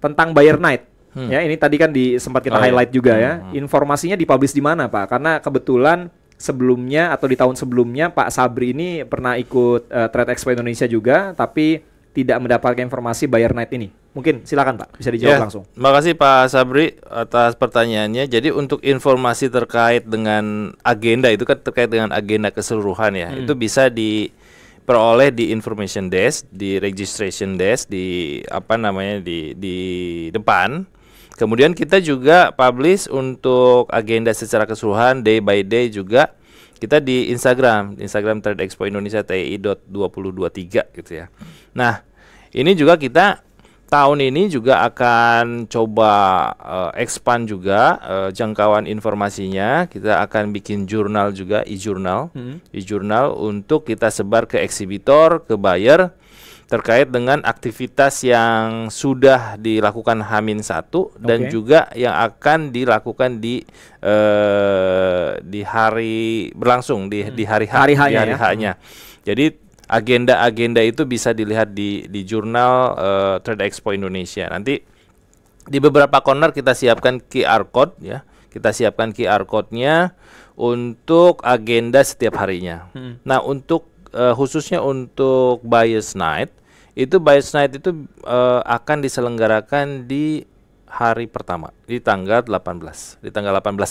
tentang Buyer Night. Ya, ini tadi kan sempat kita highlight juga ya. Informasinya dipublish di mana, Pak? Karena kebetulan sebelumnya atau di tahun sebelumnya Pak Sabri ini pernah ikut Trade Expo Indonesia juga, tapi tidak mendapatkan informasi Buyer Night ini. Mungkin silakan Pak, bisa dijawab langsung. Terima kasih Pak Sabri atas pertanyaannya. Jadi untuk informasi terkait dengan agenda itu kan terkait dengan agenda keseluruhan ya. Itu bisa diperoleh di information desk, di registration desk, di di depan. Kemudian kita juga publish untuk agenda secara keseluruhan day by day juga kita di Instagram Trade Expo Indonesia TEI.2023 gitu ya. Nah, ini juga kita tahun ini juga akan coba expand juga jangkauan informasinya. Kita akan bikin jurnal juga, e-jurnal untuk kita sebar ke eksibitor, ke buyer terkait dengan aktivitas yang sudah dilakukan H-1 dan juga yang akan dilakukan di hari berlangsung di hari H-nya. Jadi agenda-agenda itu bisa dilihat di jurnal Trade Expo Indonesia. Nanti di beberapa corner kita siapkan QR code ya. Kita siapkan QR code-nya untuk agenda setiap harinya. Nah, untuk khususnya untuk Buyers Night itu akan diselenggarakan di hari pertama di tanggal 18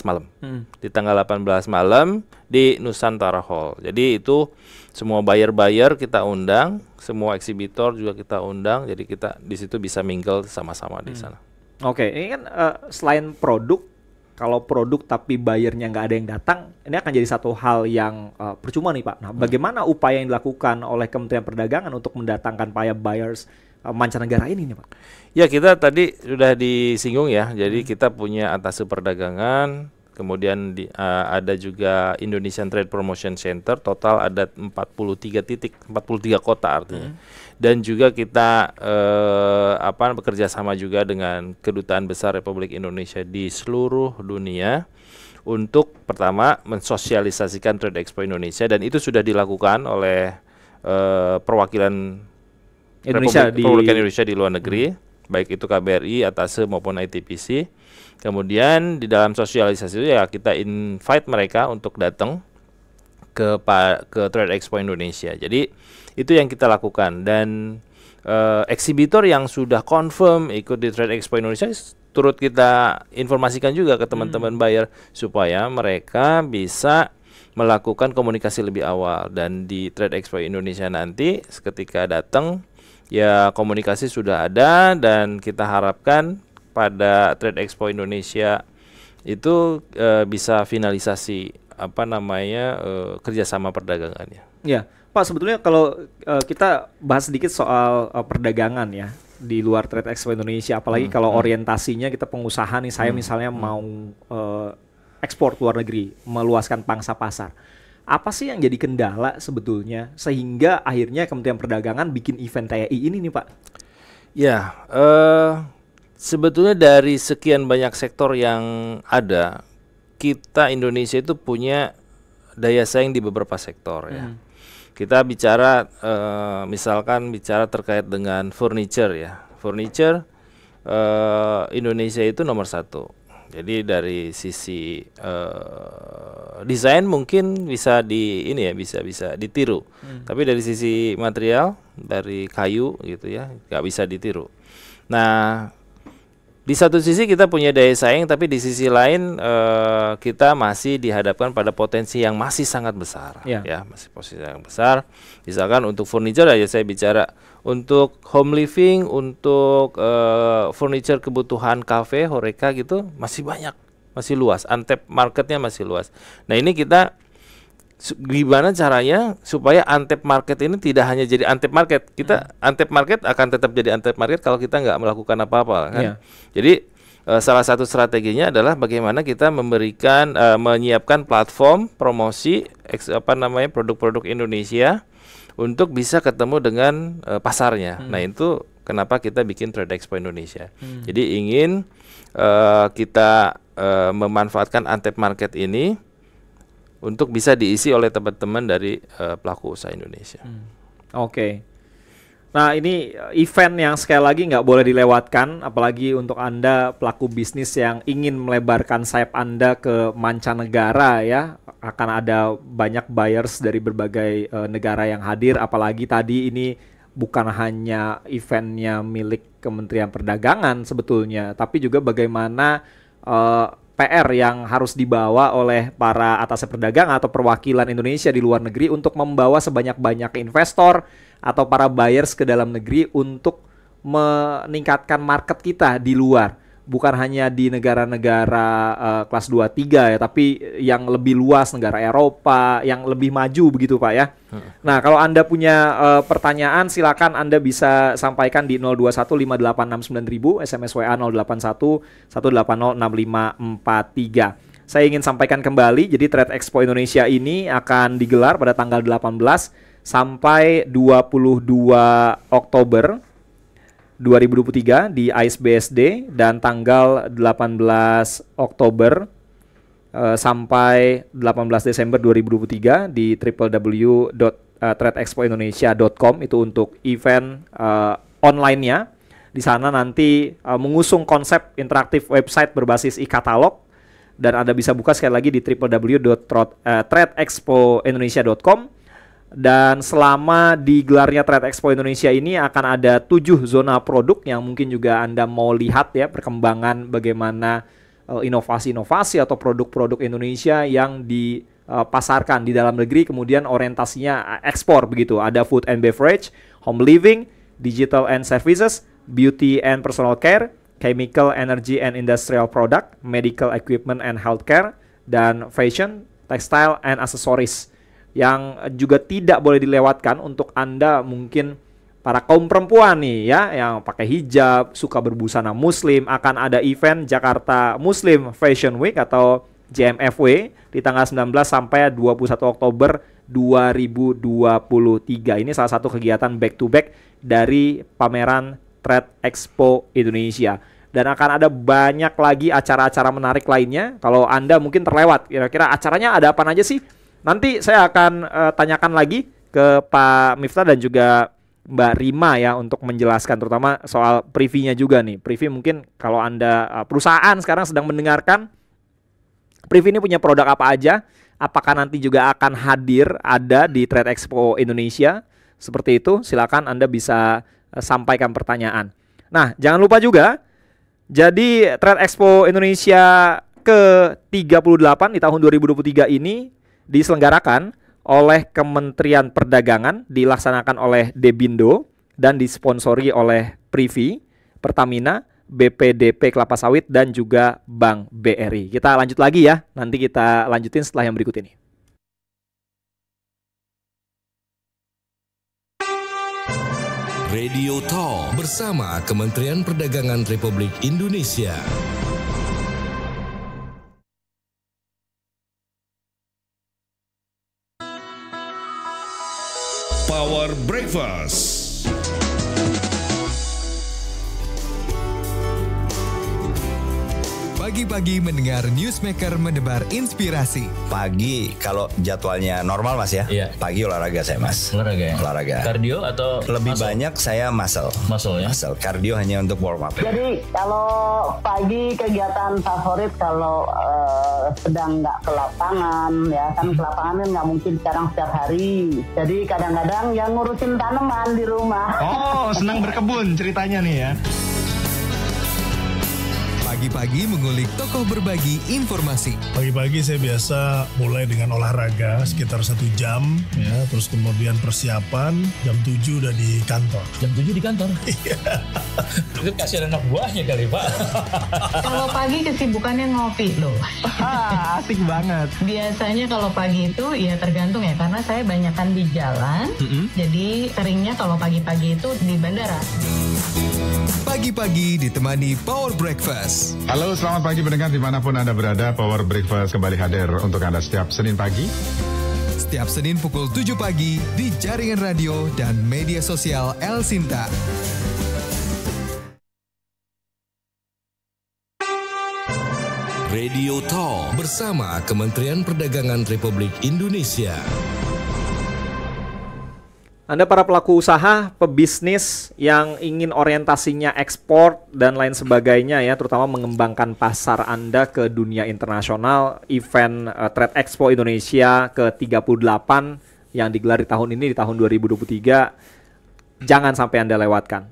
malam. Di tanggal 18 malam di Nusantara Hall. Jadi itu semua buyer kita undang, semua eksibitor juga kita undang. Jadi kita di situ bisa mingle sama-sama di sana. Oke, ini kan selain produk, kalau produk tapi buyernya nggak ada yang datang, ini akan jadi satu hal yang percuma nih Pak. Nah, bagaimana upaya yang dilakukan oleh Kementerian Perdagangan untuk mendatangkan para buyers mancanegara ini nih Pak? Ya, kita tadi sudah disinggung ya. Jadi kita punya atasé perdagangan, kemudian ada juga Indonesian Trade Promotion Center, total ada 43 kota artinya. Dan juga kita bekerja sama juga dengan Kedutaan Besar Republik Indonesia di seluruh dunia untuk pertama mensosialisasikan Trade Expo Indonesia, dan itu sudah dilakukan oleh perwakilan Indonesia di luar negeri, baik itu KBRI, atasé maupun ITPC. Kemudian di dalam sosialisasi itu ya kita invite mereka untuk datang ke Trade Expo Indonesia. Jadi itu yang kita lakukan, dan eksibitor yang sudah confirm ikut di Trade Expo Indonesia turut kita informasikan juga ke teman-teman buyer supaya mereka bisa melakukan komunikasi lebih awal, dan di Trade Expo Indonesia nanti ketika datang ya komunikasi sudah ada, dan kita harapkan pada Trade Expo Indonesia itu bisa finalisasi kerjasama perdagangannya. Ya, Pak, sebetulnya kalau kita bahas sedikit soal perdagangan ya di luar Trade Expo Indonesia, apalagi kalau orientasinya kita pengusaha nih, saya misalnya mau ekspor ke luar negeri, meluaskan pangsa pasar. Apa sih yang jadi kendala sebetulnya sehingga akhirnya Kementerian Perdagangan bikin event TEI ini nih Pak? Ya, sebetulnya dari sekian banyak sektor yang ada, kita Indonesia itu punya daya saing di beberapa sektor ya. Kita bicara misalkan terkait dengan furniture ya. Furniture Indonesia itu nomor 1. Jadi dari sisi desain mungkin bisa bisa ditiru. Tapi dari sisi material, dari kayu gitu ya, nggak bisa ditiru. Nah, di satu sisi kita punya daya saing, tapi di sisi lain kita masih dihadapkan pada potensi yang masih sangat besar, ya masih posisi yang besar. Misalkan untuk furniture aja saya bicara, untuk home living, untuk furniture kebutuhan cafe, horeca gitu masih banyak, masih luas, untapped marketnya masih luas. Nah ini kita gimana caranya supaya untapped market ini tidak hanya jadi untapped market. Kita untapped market akan tetap jadi untapped market kalau kita nggak melakukan apa-apa kan. Jadi salah satu strateginya adalah bagaimana kita memberikan menyiapkan platform promosi produk-produk Indonesia untuk bisa ketemu dengan pasarnya. Nah itu kenapa kita bikin Trade Expo Indonesia. Jadi ingin kita memanfaatkan untapped market ini untuk bisa diisi oleh teman-teman dari pelaku usaha Indonesia. Oke. Nah ini event yang sekali lagi nggak boleh dilewatkan, apalagi untuk Anda pelaku bisnis yang ingin melebarkan sayap Anda ke mancanegara ya. Akan ada banyak buyers dari berbagai negara yang hadir, apalagi tadi ini bukan hanya eventnya milik Kementerian Perdagangan sebetulnya, tapi juga bagaimana PR yang harus dibawa oleh para atas perdagangan atau perwakilan Indonesia di luar negeri untuk membawa sebanyak-banyak investor atau para buyers ke dalam negeri untuk meningkatkan market kita di luar. Bukan hanya di negara-negara kelas 2, 3 ya, tapi yang lebih luas, negara Eropa, yang lebih maju begitu Pak ya. Nah kalau Anda punya pertanyaan silakan Anda bisa sampaikan di 0215869.000, SMS WA 081 180 6543. Saya ingin sampaikan kembali, jadi Trade Expo Indonesia ini akan digelar pada tanggal 18 sampai 22 Oktober 2023 di ISBSD, dan tanggal 18 Oktober sampai 18 Desember 2023 di www.tradeexpoindonesia.com. Itu untuk event online-nya. Di sana nanti mengusung konsep interaktif website berbasis e-katalog, dan Anda bisa buka sekali lagi di www.tradeexpoindonesia.com. Dan selama digelarnya Trade Expo Indonesia ini akan ada 7 zona produk yang mungkin juga Anda mau lihat ya, perkembangan bagaimana inovasi-inovasi atau produk-produk Indonesia yang dipasarkan di dalam negeri, kemudian orientasinya ekspor begitu. Ada food and beverage, home living, digital and services, beauty and personal care, chemical, energy and industrial product, medical equipment and healthcare, dan fashion, textile and accessories. Yang juga tidak boleh dilewatkan untuk Anda mungkin para kaum perempuan nih ya, yang pakai hijab, suka berbusana muslim, akan ada event Jakarta Muslim Fashion Week atau JMFW di tanggal 19 sampai 21 Oktober 2023. Ini salah satu kegiatan back to back dari pameran Trade Expo Indonesia. Dan akan ada banyak lagi acara-acara menarik lainnya. Kalau Anda mungkin terlewat, kira-kira acaranya ada apa aja sih? Nanti saya akan tanyakan lagi ke Pak Miftah dan juga Mbak Rima ya untuk menjelaskan terutama soal preview-nya juga nih. Preview mungkin kalau Anda perusahaan sekarang sedang mendengarkan, preview ini punya produk apa aja, apakah nanti juga akan hadir ada di Trade Expo Indonesia, seperti itu silakan Anda bisa sampaikan pertanyaan. Nah jangan lupa juga, jadi Trade Expo Indonesia ke-38 di tahun 2023 ini diselenggarakan oleh Kementerian Perdagangan, dilaksanakan oleh Debindo, dan disponsori oleh Privi, Pertamina, BPDP Kelapa Sawit, dan juga Bank BRI. Kita lanjut lagi ya, nanti kita lanjutin setelah yang berikut ini. Radio Talk bersama Kementerian Perdagangan Republik Indonesia. Power Breakfast. Pagi-pagi mendengar Newsmaker menebar inspirasi. Pagi kalau jadwalnya normal Mas ya. Iya. Pagi olahraga saya Mas. Olahraga ya? Olahraga. Kardio atau lebih muscle? banyak saya muscle. Muscle ya. Muscle. Kardio hanya untuk warm up. Jadi kalau pagi kegiatan favorit kalau sedang nggak ke lapangan ya kan ke lapangan kan nggak mungkin sekarang setiap hari. Jadi kadang-kadang yang ngurusin tanaman di rumah. Oh, senang berkebun ceritanya nih ya. Pagi-pagi mengulik tokoh berbagi informasi. Pagi-pagi saya biasa mulai dengan olahraga sekitar 1 jam ya, terus kemudian persiapan jam 7 udah di kantor. Jam 7 di kantor? Iya. Itu kasihan anak buahnya kali Pak. Kalau pagi kesibukannya ngopi loh. Asik banget. Biasanya kalau pagi itu ya tergantung ya, karena saya banyakan di jalan. Jadi seringnya kalau pagi-pagi itu di bandara. Pagi-pagi ditemani Power Breakfast. Halo, selamat pagi pendengar dimanapun Anda berada. Power Breakfast kembali hadir untuk Anda setiap Senin pagi. Setiap Senin pukul 7 pagi di jaringan radio dan media sosial El Sinta. Radio Talk bersama Kementerian Perdagangan Republik Indonesia. Anda para pelaku usaha, pebisnis yang ingin orientasinya ekspor dan lain sebagainya ya, terutama mengembangkan pasar Anda ke dunia internasional, event Trade Expo Indonesia ke-38 yang digelar di tahun ini, di tahun 2023, jangan sampai Anda lewatkan.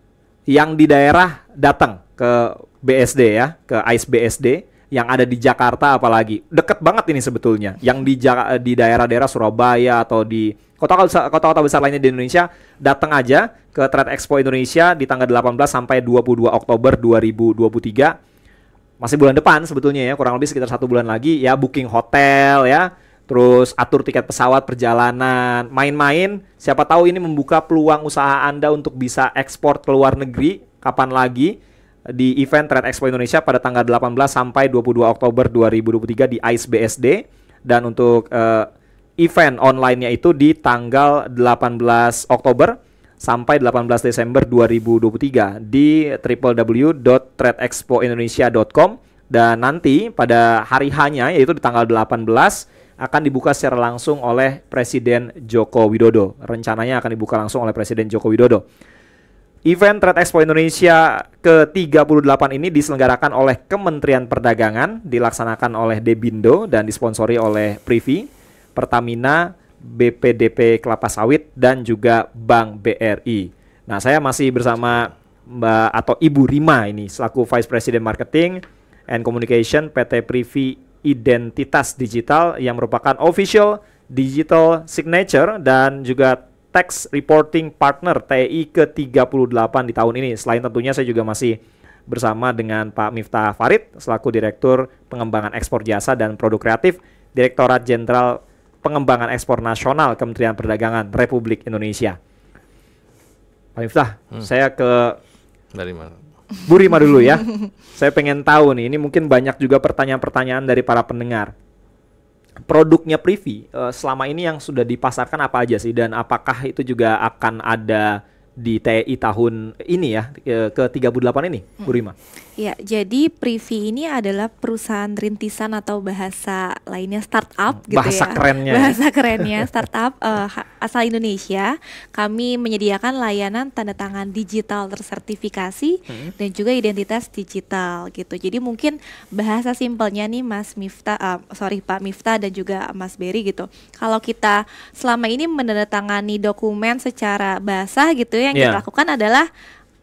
Yang di daerah datang ke BSD ya, ke ICE BSD, yang ada di Jakarta apalagi, deket banget ini sebetulnya. Yang di daerah-daerah Surabaya atau di kota-kota besar lainnya di Indonesia, datang aja ke Trade Expo Indonesia di tanggal 18 sampai 22 Oktober 2023. Masih bulan depan sebetulnya ya, kurang lebih sekitar 1 bulan lagi ya. Booking hotel ya, terus atur tiket pesawat, perjalanan, main-main. Siapa tahu ini membuka peluang usaha Anda untuk bisa ekspor ke luar negeri. Kapan lagi? Di event Trade Expo Indonesia pada tanggal 18 sampai 22 Oktober 2023 di ICE BSD. Dan untuk event online-nya itu di tanggal 18 Oktober sampai 18 Desember 2023 di www.tradeexpoindonesia.com. Dan nanti pada hari H-nya yaitu di tanggal 18 akan dibuka secara langsung oleh Presiden Joko Widodo. Rencananya akan dibuka langsung oleh Presiden Joko Widodo. Event Trade Expo Indonesia ke-38 ini diselenggarakan oleh Kementerian Perdagangan, dilaksanakan oleh Debindo dan disponsori oleh Privi, Pertamina, BPDP Kelapa Sawit, dan juga Bank BRI. Nah, saya masih bersama Mbak atau Ibu Rima ini, selaku Vice President Marketing and Communication PT Privi Identitas Digital yang merupakan official digital signature dan juga Tax Reporting Partner TI ke-38 di tahun ini. Selain tentunya saya juga masih bersama dengan Pak Miftah Farid selaku Direktur Pengembangan Ekspor Jasa dan Produk Kreatif Direktorat Jenderal Pengembangan Ekspor Nasional Kementerian Perdagangan Republik Indonesia. Pak Miftah, saya ke dari mana? Bu Rima dulu ya. Saya pengen tahu nih, ini mungkin banyak juga pertanyaan-pertanyaan dari para pendengar. Produknya Privi selama ini yang sudah dipasarkan apa aja sih, dan apakah itu juga akan ada di TI tahun ini ya, ke-38 ini, Bu Rima? Ya, jadi Privi ini adalah perusahaan rintisan atau bahasa lainnya startup gitu bahasa ya. Kerennya. Bahasa kerennya startup asal Indonesia. Kami menyediakan layanan tanda tangan digital tersertifikasi dan juga identitas digital gitu. Jadi mungkin bahasa simpelnya nih Mas Miftah, Pak Miftah dan juga Mas Berry gitu. Kalau kita selama ini menandatangani dokumen secara basah gitu ya, yang kita lakukan adalah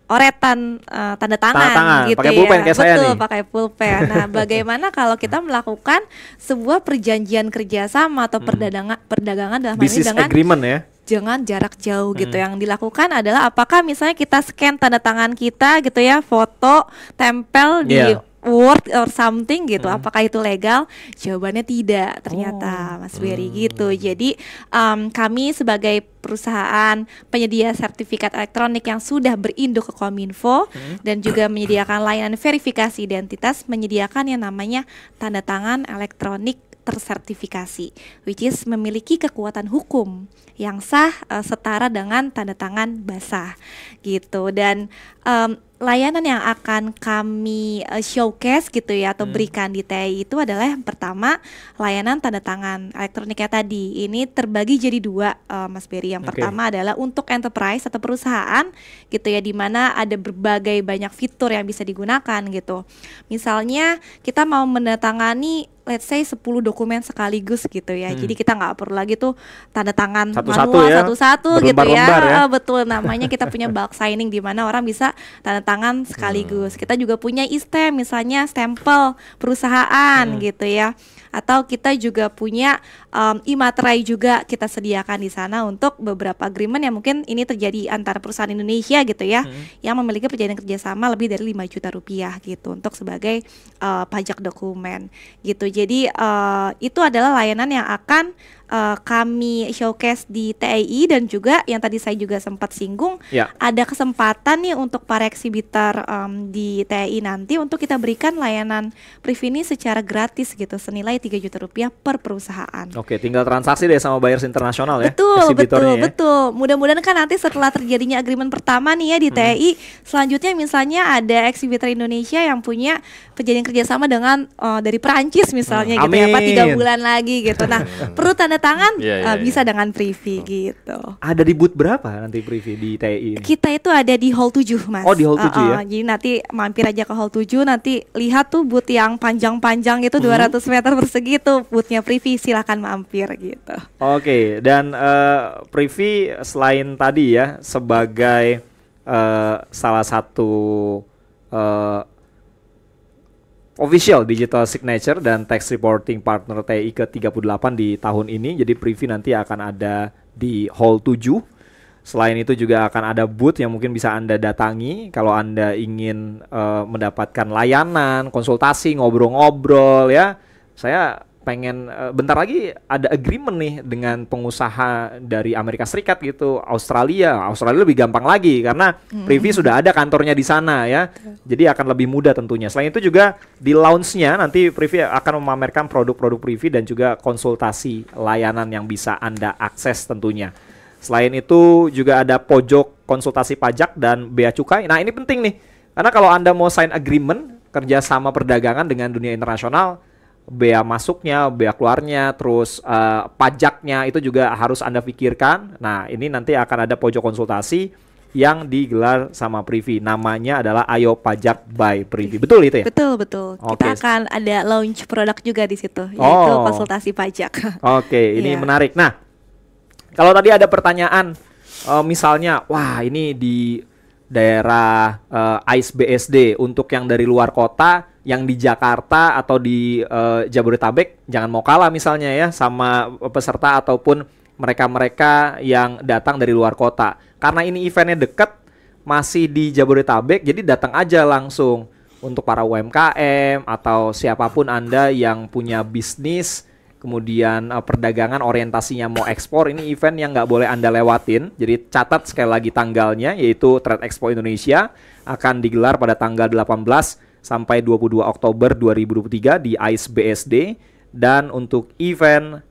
oretan tanda tangan gitu pakai ya. pulpen kayak saya nih. Pakai pulpen. Nah, bagaimana kalau kita melakukan sebuah perjanjian kerjasama atau perdagangan dalam hal ini dengan agreement ya. Jangan jarak jauh gitu. Yang dilakukan adalah apakah misalnya kita scan tanda tangan kita gitu ya, foto, tempel di Word or something gitu, apakah itu legal? Jawabannya tidak ternyata, Mas Berry gitu. Jadi kami sebagai perusahaan penyedia sertifikat elektronik yang sudah berinduk ke Kominfo dan juga menyediakan layanan verifikasi identitas, menyediakan yang namanya tanda tangan elektronik tersertifikasi, which is memiliki kekuatan hukum yang sah setara dengan tanda tangan basah gitu. Dan layanan yang akan kami showcase gitu ya atau berikan di TEI itu adalah yang pertama layanan tanda tangan elektroniknya tadi. Ini terbagi jadi dua, Mas Berry. Yang pertama adalah untuk enterprise atau perusahaan gitu ya, di mana ada berbagai banyak fitur yang bisa digunakan gitu. Misalnya kita mau menandatangani let's say 10 dokumen sekaligus gitu ya. Jadi kita nggak perlu lagi tuh tanda tangan manual satu-satu gitu ya. Betul, namanya kita punya bulk signing di mana orang bisa tanda tangan sekaligus. Kita juga punya e-stamp, misalnya stempel perusahaan gitu ya. Atau kita juga punya e-materai juga kita sediakan di sana untuk beberapa agreement yang mungkin ini terjadi antara perusahaan Indonesia gitu ya, yang memiliki perjanjian kerjasama lebih dari 5 juta rupiah gitu untuk sebagai pajak dokumen gitu. Jadi itu adalah layanan yang akan kami showcase di TEI, dan juga yang tadi saya juga sempat singgung, ada kesempatan nih untuk para eksibitor di TEI nanti untuk kita berikan layanan preview ini secara gratis gitu, senilai 3 juta rupiah per perusahaan. Oke, tinggal transaksi deh sama buyers internasional ya. Betul. Mudah-mudahan kan nanti setelah terjadinya agreement pertama nih ya di TEI, selanjutnya misalnya ada eksibitor Indonesia yang punya perjanjian kerjasama dengan dari Perancis misalnya gitu ya, 3 bulan lagi gitu. Nah, perlu tanda tangan bisa dengan preview gitu. Ada di booth berapa nanti preview di TEI ini? Kita itu ada di hall 7, Mas. Oh, di hall 7 ya. Jadi nanti mampir aja ke hall 7, nanti lihat tuh booth yang panjang-panjang itu 200 meter persegi itu boothnya preview, silakan mampir gitu. Oke, dan preview selain tadi ya sebagai salah satu official digital signature dan tax reporting partner TEI ke-38 di tahun ini. Jadi preview nanti akan ada di hall 7. Selain itu juga akan ada booth yang mungkin bisa Anda datangi kalau Anda ingin mendapatkan layanan, konsultasi, ngobrol-ngobrol ya. Saya pengen bentar lagi ada agreement nih dengan pengusaha dari Amerika Serikat gitu, Australia lebih gampang lagi karena preview sudah ada kantornya di sana ya. Jadi akan lebih mudah tentunya. Selain itu juga di launch-nya nanti preview akan memamerkan produk-produk preview dan juga konsultasi layanan yang bisa Anda akses tentunya. Selain itu juga ada pojok konsultasi pajak dan bea cukai. Nah, ini penting nih. Karena kalau Anda mau sign agreement kerjasama perdagangan dengan dunia internasional, bea masuknya, bea keluarnya, terus pajaknya itu juga harus Anda pikirkan. Nah, ini nanti akan ada pojok konsultasi yang digelar sama Privy. Namanya adalah Ayo Pajak by Privy. Betul itu ya? Betul. Kita akan ada launch produk juga di situ, yaitu konsultasi pajak. Oke, ini menarik. Nah, kalau tadi ada pertanyaan, misalnya, wah ini di daerah AIS BSD untuk yang dari luar kota, yang di Jakarta atau di Jabodetabek jangan mau kalah misalnya ya sama peserta ataupun mereka-mereka yang datang dari luar kota. Karena ini eventnya dekat, masih di Jabodetabek, jadi datang aja langsung. Untuk para UMKM atau siapapun Anda yang punya bisnis, kemudian perdagangan orientasinya mau ekspor, ini event yang nggak boleh Anda lewatin. Jadi catat sekali lagi tanggalnya, yaitu Trade Expo Indonesia akan digelar pada tanggal 18 sampai 22 Oktober 2023 di AIS BSD. Dan untuk event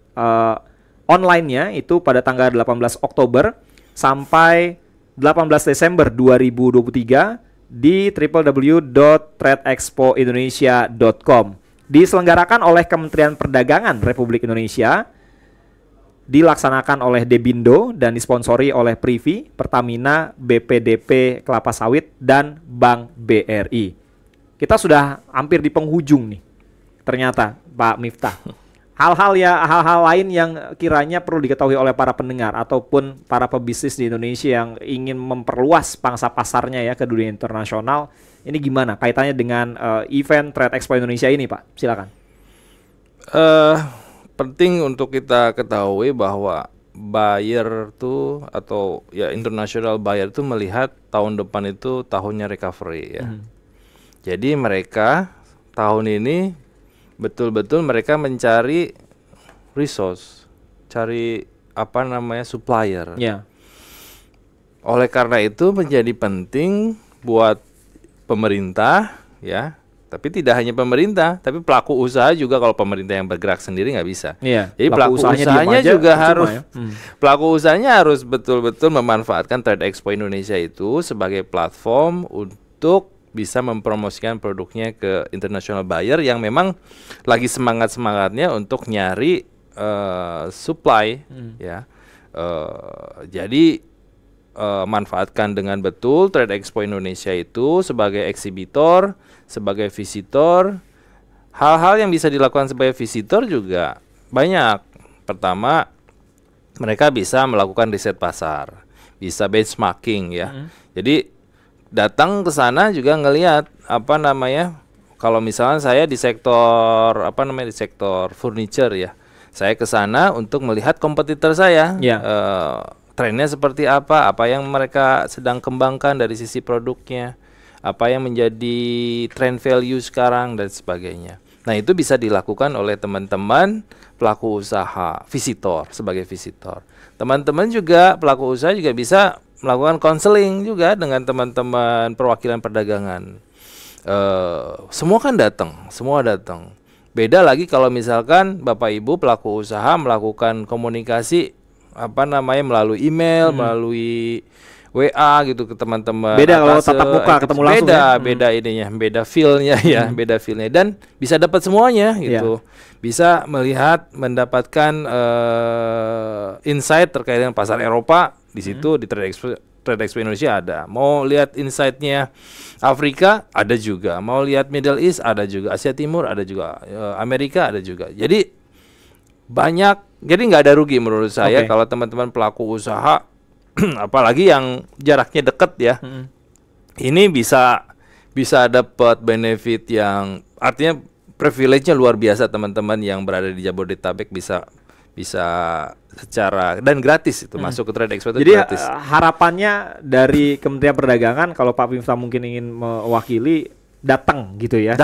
online-nya itu pada tanggal 18 Oktober sampai 18 Desember 2023 di www.tradeexpoindonesia.com. Diselenggarakan oleh Kementerian Perdagangan Republik Indonesia, dilaksanakan oleh Debindo dan disponsori oleh Privy, Pertamina, BPDP Kelapa Sawit, dan Bank BRI. Kita sudah hampir di penghujung nih, ternyata Pak Miftah. Hal-hal lain yang kiranya perlu diketahui oleh para pendengar ataupun para pebisnis di Indonesia yang ingin memperluas pangsa pasarnya ya ke dunia internasional. Ini gimana kaitannya dengan event Trade Expo Indonesia ini, Pak? Silakan. Penting untuk kita ketahui bahwa buyer tuh atau ya international buyer tuh melihat tahun depan itu tahunnya recovery ya. Jadi mereka tahun ini betul-betul mereka mencari resource, cari supplier. Oleh karena itu menjadi penting buat pemerintah ya, tapi tidak hanya pemerintah, tapi pelaku usaha juga. Kalau pemerintah yang bergerak sendiri nggak bisa. Jadi pelaku usahanya juga harus pelaku usahanya harus betul-betul memanfaatkan Trade Expo Indonesia itu sebagai platform untuk untuk bisa mempromosikan produknya ke international buyer yang memang lagi semangat-semangatnya untuk nyari supply ya. Jadi manfaatkan dengan betul Trade Expo Indonesia itu sebagai eksibitor, sebagai visitor. Hal-hal yang bisa dilakukan sebagai visitor juga banyak. Pertama, mereka bisa melakukan riset pasar, bisa benchmarking ya. Jadi datang ke sana juga ngelihat kalau misalnya saya di sektor di sektor furniture ya. Saya ke sana untuk melihat kompetitor saya. Trennya seperti apa yang mereka sedang kembangkan dari sisi produknya, apa yang menjadi trend value sekarang dan sebagainya. Nah, itu bisa dilakukan oleh teman-teman pelaku usaha, visitor, sebagai visitor. Teman-teman juga pelaku usaha juga bisa melakukan konseling juga dengan teman-teman perwakilan perdagangan. Semua kan semua datang. Beda lagi kalau misalkan Bapak Ibu pelaku usaha melakukan komunikasi melalui email, melalui WA gitu ke teman-teman. Beda kalau tatap muka ketemu langsung. Beda ininya, beda feel-nya ya, beda feel-nya dan bisa dapat semuanya gitu. Bisa mendapatkan insight terkait dengan pasar Eropa di situ di Trade Expo Indonesia ada. Mau lihat insight-nya Afrika ada juga, mau lihat Middle East ada juga, Asia Timur ada juga, Amerika ada juga. Jadi jadi nggak ada rugi menurut saya kalau teman-teman pelaku usaha, apalagi yang jaraknya dekat ya, ini bisa dapat benefit yang artinya privilege-nya luar biasa. Teman-teman yang berada di Jabodetabek bisa secara dan gratis itu masuk ke Trade Expo itu. Jadi gratis. Harapannya dari Kementerian Perdagangan kalau Pak Miftah mungkin ingin mewakili datang gitu ya.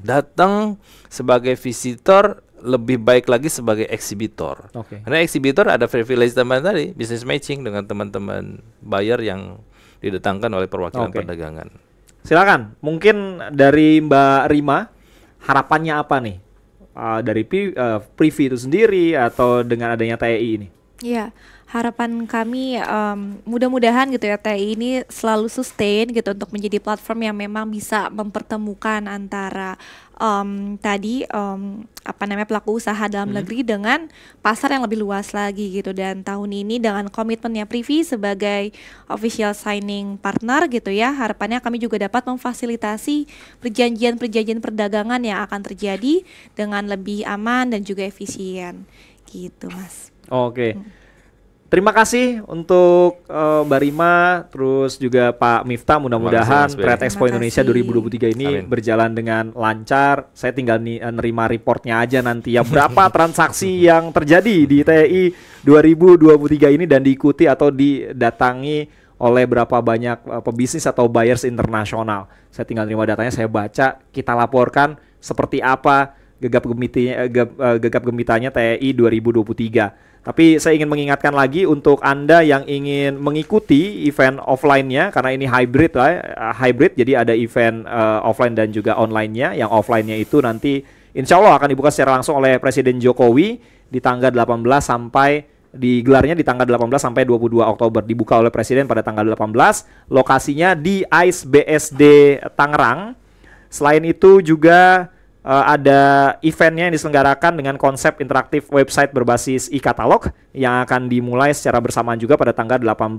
Datang sebagai visitor, lebih baik lagi sebagai eksibitor. Karena eksibitor ada privilege teman tadi, business matching dengan teman-teman buyer yang didatangkan oleh perwakilan perdagangan. Silakan, mungkin dari Mbak Rima harapannya apa nih dari Privy itu sendiri atau dengan adanya TEI ini? Iya, harapan kami mudah-mudahan gitu ya TEI ini selalu sustain gitu untuk menjadi platform yang memang bisa mempertemukan antara pelaku usaha dalam negeri dengan pasar yang lebih luas lagi gitu. Dan tahun ini dengan komitmennya Privy sebagai official signing partner gitu ya, harapannya kami juga dapat memfasilitasi perjanjian perdagangan yang akan terjadi dengan lebih aman dan juga efisien gitu, Mas. Terima kasih untuk Mbak Rima, terus juga Pak Miftah. Mudah-mudahan Trade Expo Indonesia 2023 ini berjalan dengan lancar. Saya tinggal nerima reportnya aja nanti ya, berapa transaksi yang terjadi di TEI 2023 ini dan diikuti atau didatangi oleh berapa banyak pebisnis atau buyers internasional. Saya tinggal nerima datanya, saya baca, kita laporkan seperti apa gegap gemitanya TEI 2023. Tapi saya ingin mengingatkan lagi untuk Anda yang ingin mengikuti event offline-nya, karena ini hybrid jadi ada event offline dan juga online-nya. Yang offline-nya itu nanti insya Allah akan dibuka secara langsung oleh Presiden Jokowi di tanggal 18 sampai digelarnya di tanggal 18 sampai 22 Oktober. Dibuka oleh Presiden pada tanggal 18, lokasinya di ICE BSD Tangerang. Selain itu juga ada eventnya yang diselenggarakan dengan konsep interaktif website berbasis e-katalog yang akan dimulai secara bersamaan juga pada tanggal 18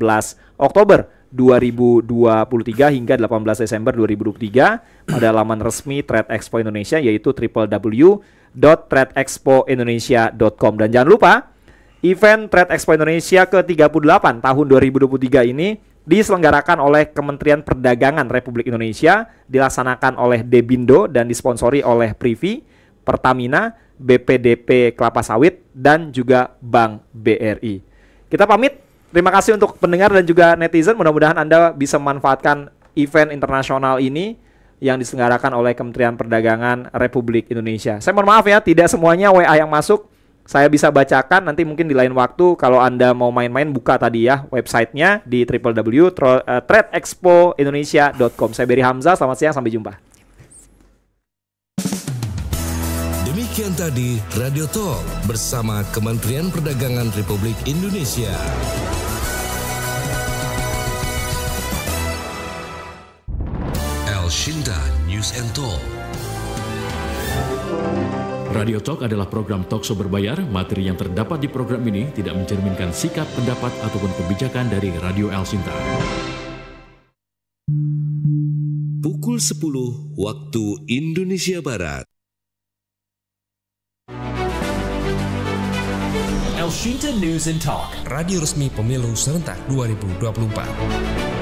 Oktober 2023 hingga 18 Desember 2023 pada laman resmi Trade Expo Indonesia, yaitu www.tradeexpoindonesia.com. Dan jangan lupa, event Trade Expo Indonesia ke-38 tahun 2023 ini diselenggarakan oleh Kementerian Perdagangan Republik Indonesia, dilaksanakan oleh Debindo dan disponsori oleh Privy, Pertamina, BPDP Kelapa Sawit, dan juga Bank BRI. Kita pamit, terima kasih untuk pendengar dan juga netizen. Mudah-mudahan Anda bisa memanfaatkan event internasional ini yang diselenggarakan oleh Kementerian Perdagangan Republik Indonesia. Saya mohon maaf ya, tidak semuanya WA yang masuk saya bisa bacakan, nanti mungkin di lain waktu. Kalau Anda mau main-main, buka tadi ya websitenya di www.tradeexpoindonesia.com. Saya Beri Hamzah, selamat siang, sampai jumpa. Demikian tadi Radio Talk bersama Kementerian Perdagangan Republik Indonesia. News and Talk. Radio Talk adalah program talkshow berbayar. Materi yang terdapat di program ini tidak mencerminkan sikap, pendapat, ataupun kebijakan dari Radio El Sinta. Pukul 10 waktu Indonesia Barat. El Sinta News and Talk, radio resmi pemilu serentak 2024.